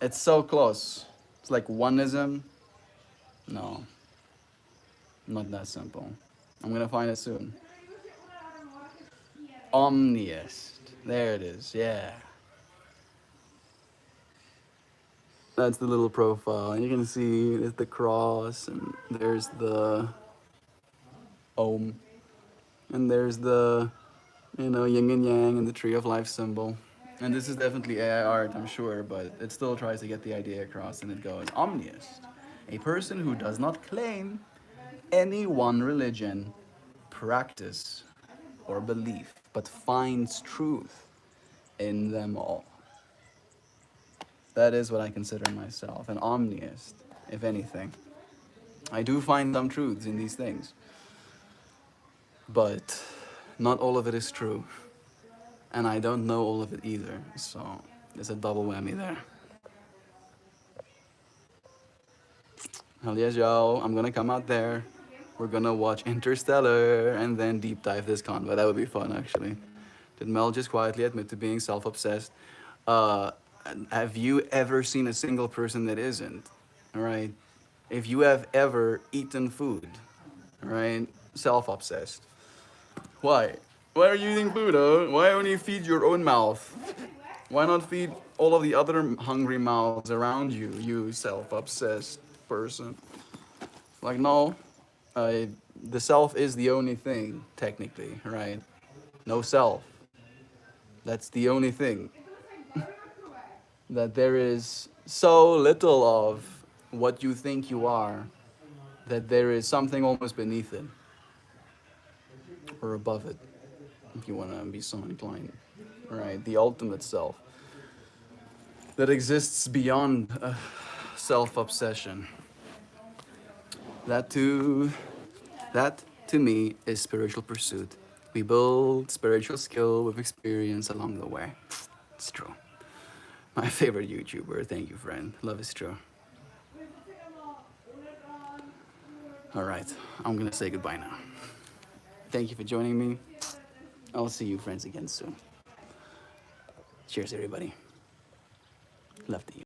It's so close. It's like oneism. No, not that simple. I'm gonna find it soon. Omniist. There it is. Yeah. That's the little profile. And you can see there's the cross, and there's the Om, and there's the, yin and yang and the tree of life symbol. And this is definitely AI art, I'm sure, but it still tries to get the idea across, and it goes Omniist, a person who does not claim any one religion, practice, or belief, but finds truth in them all. That is what I consider myself, an omniist, if anything. I do find some truths in these things, but not all of it is true. And I don't know all of it either, so there's a double whammy there. Hell yes, yo, I'm gonna come out there. We're gonna watch Interstellar and then deep dive this convo. That would be fun, actually. Did Mel just quietly admit to being self-obsessed? Uh, have you ever seen a single person that isn't? All right. If you have ever eaten food, all right, self-obsessed. Why? Why are you eating food, huh? Why only feed your own mouth? Why not feed all of the other hungry mouths around you, you self-obsessed person? Like, no, the self is the only thing, technically, right? No self. That's the only thing. that there is so little of what you think you are that there is something almost beneath it or above it, if you want to be so inclined, right? The ultimate self that exists beyond self-obsession. That to that to me is spiritual pursuit. We build spiritual skill with experience along the way. It's true. My favorite YouTuber. Thank you, friend. Love is true. All right, I'm gonna say goodbye now. Thank you for joining me. I'll see you friends again soon. Cheers, everybody. Love to you.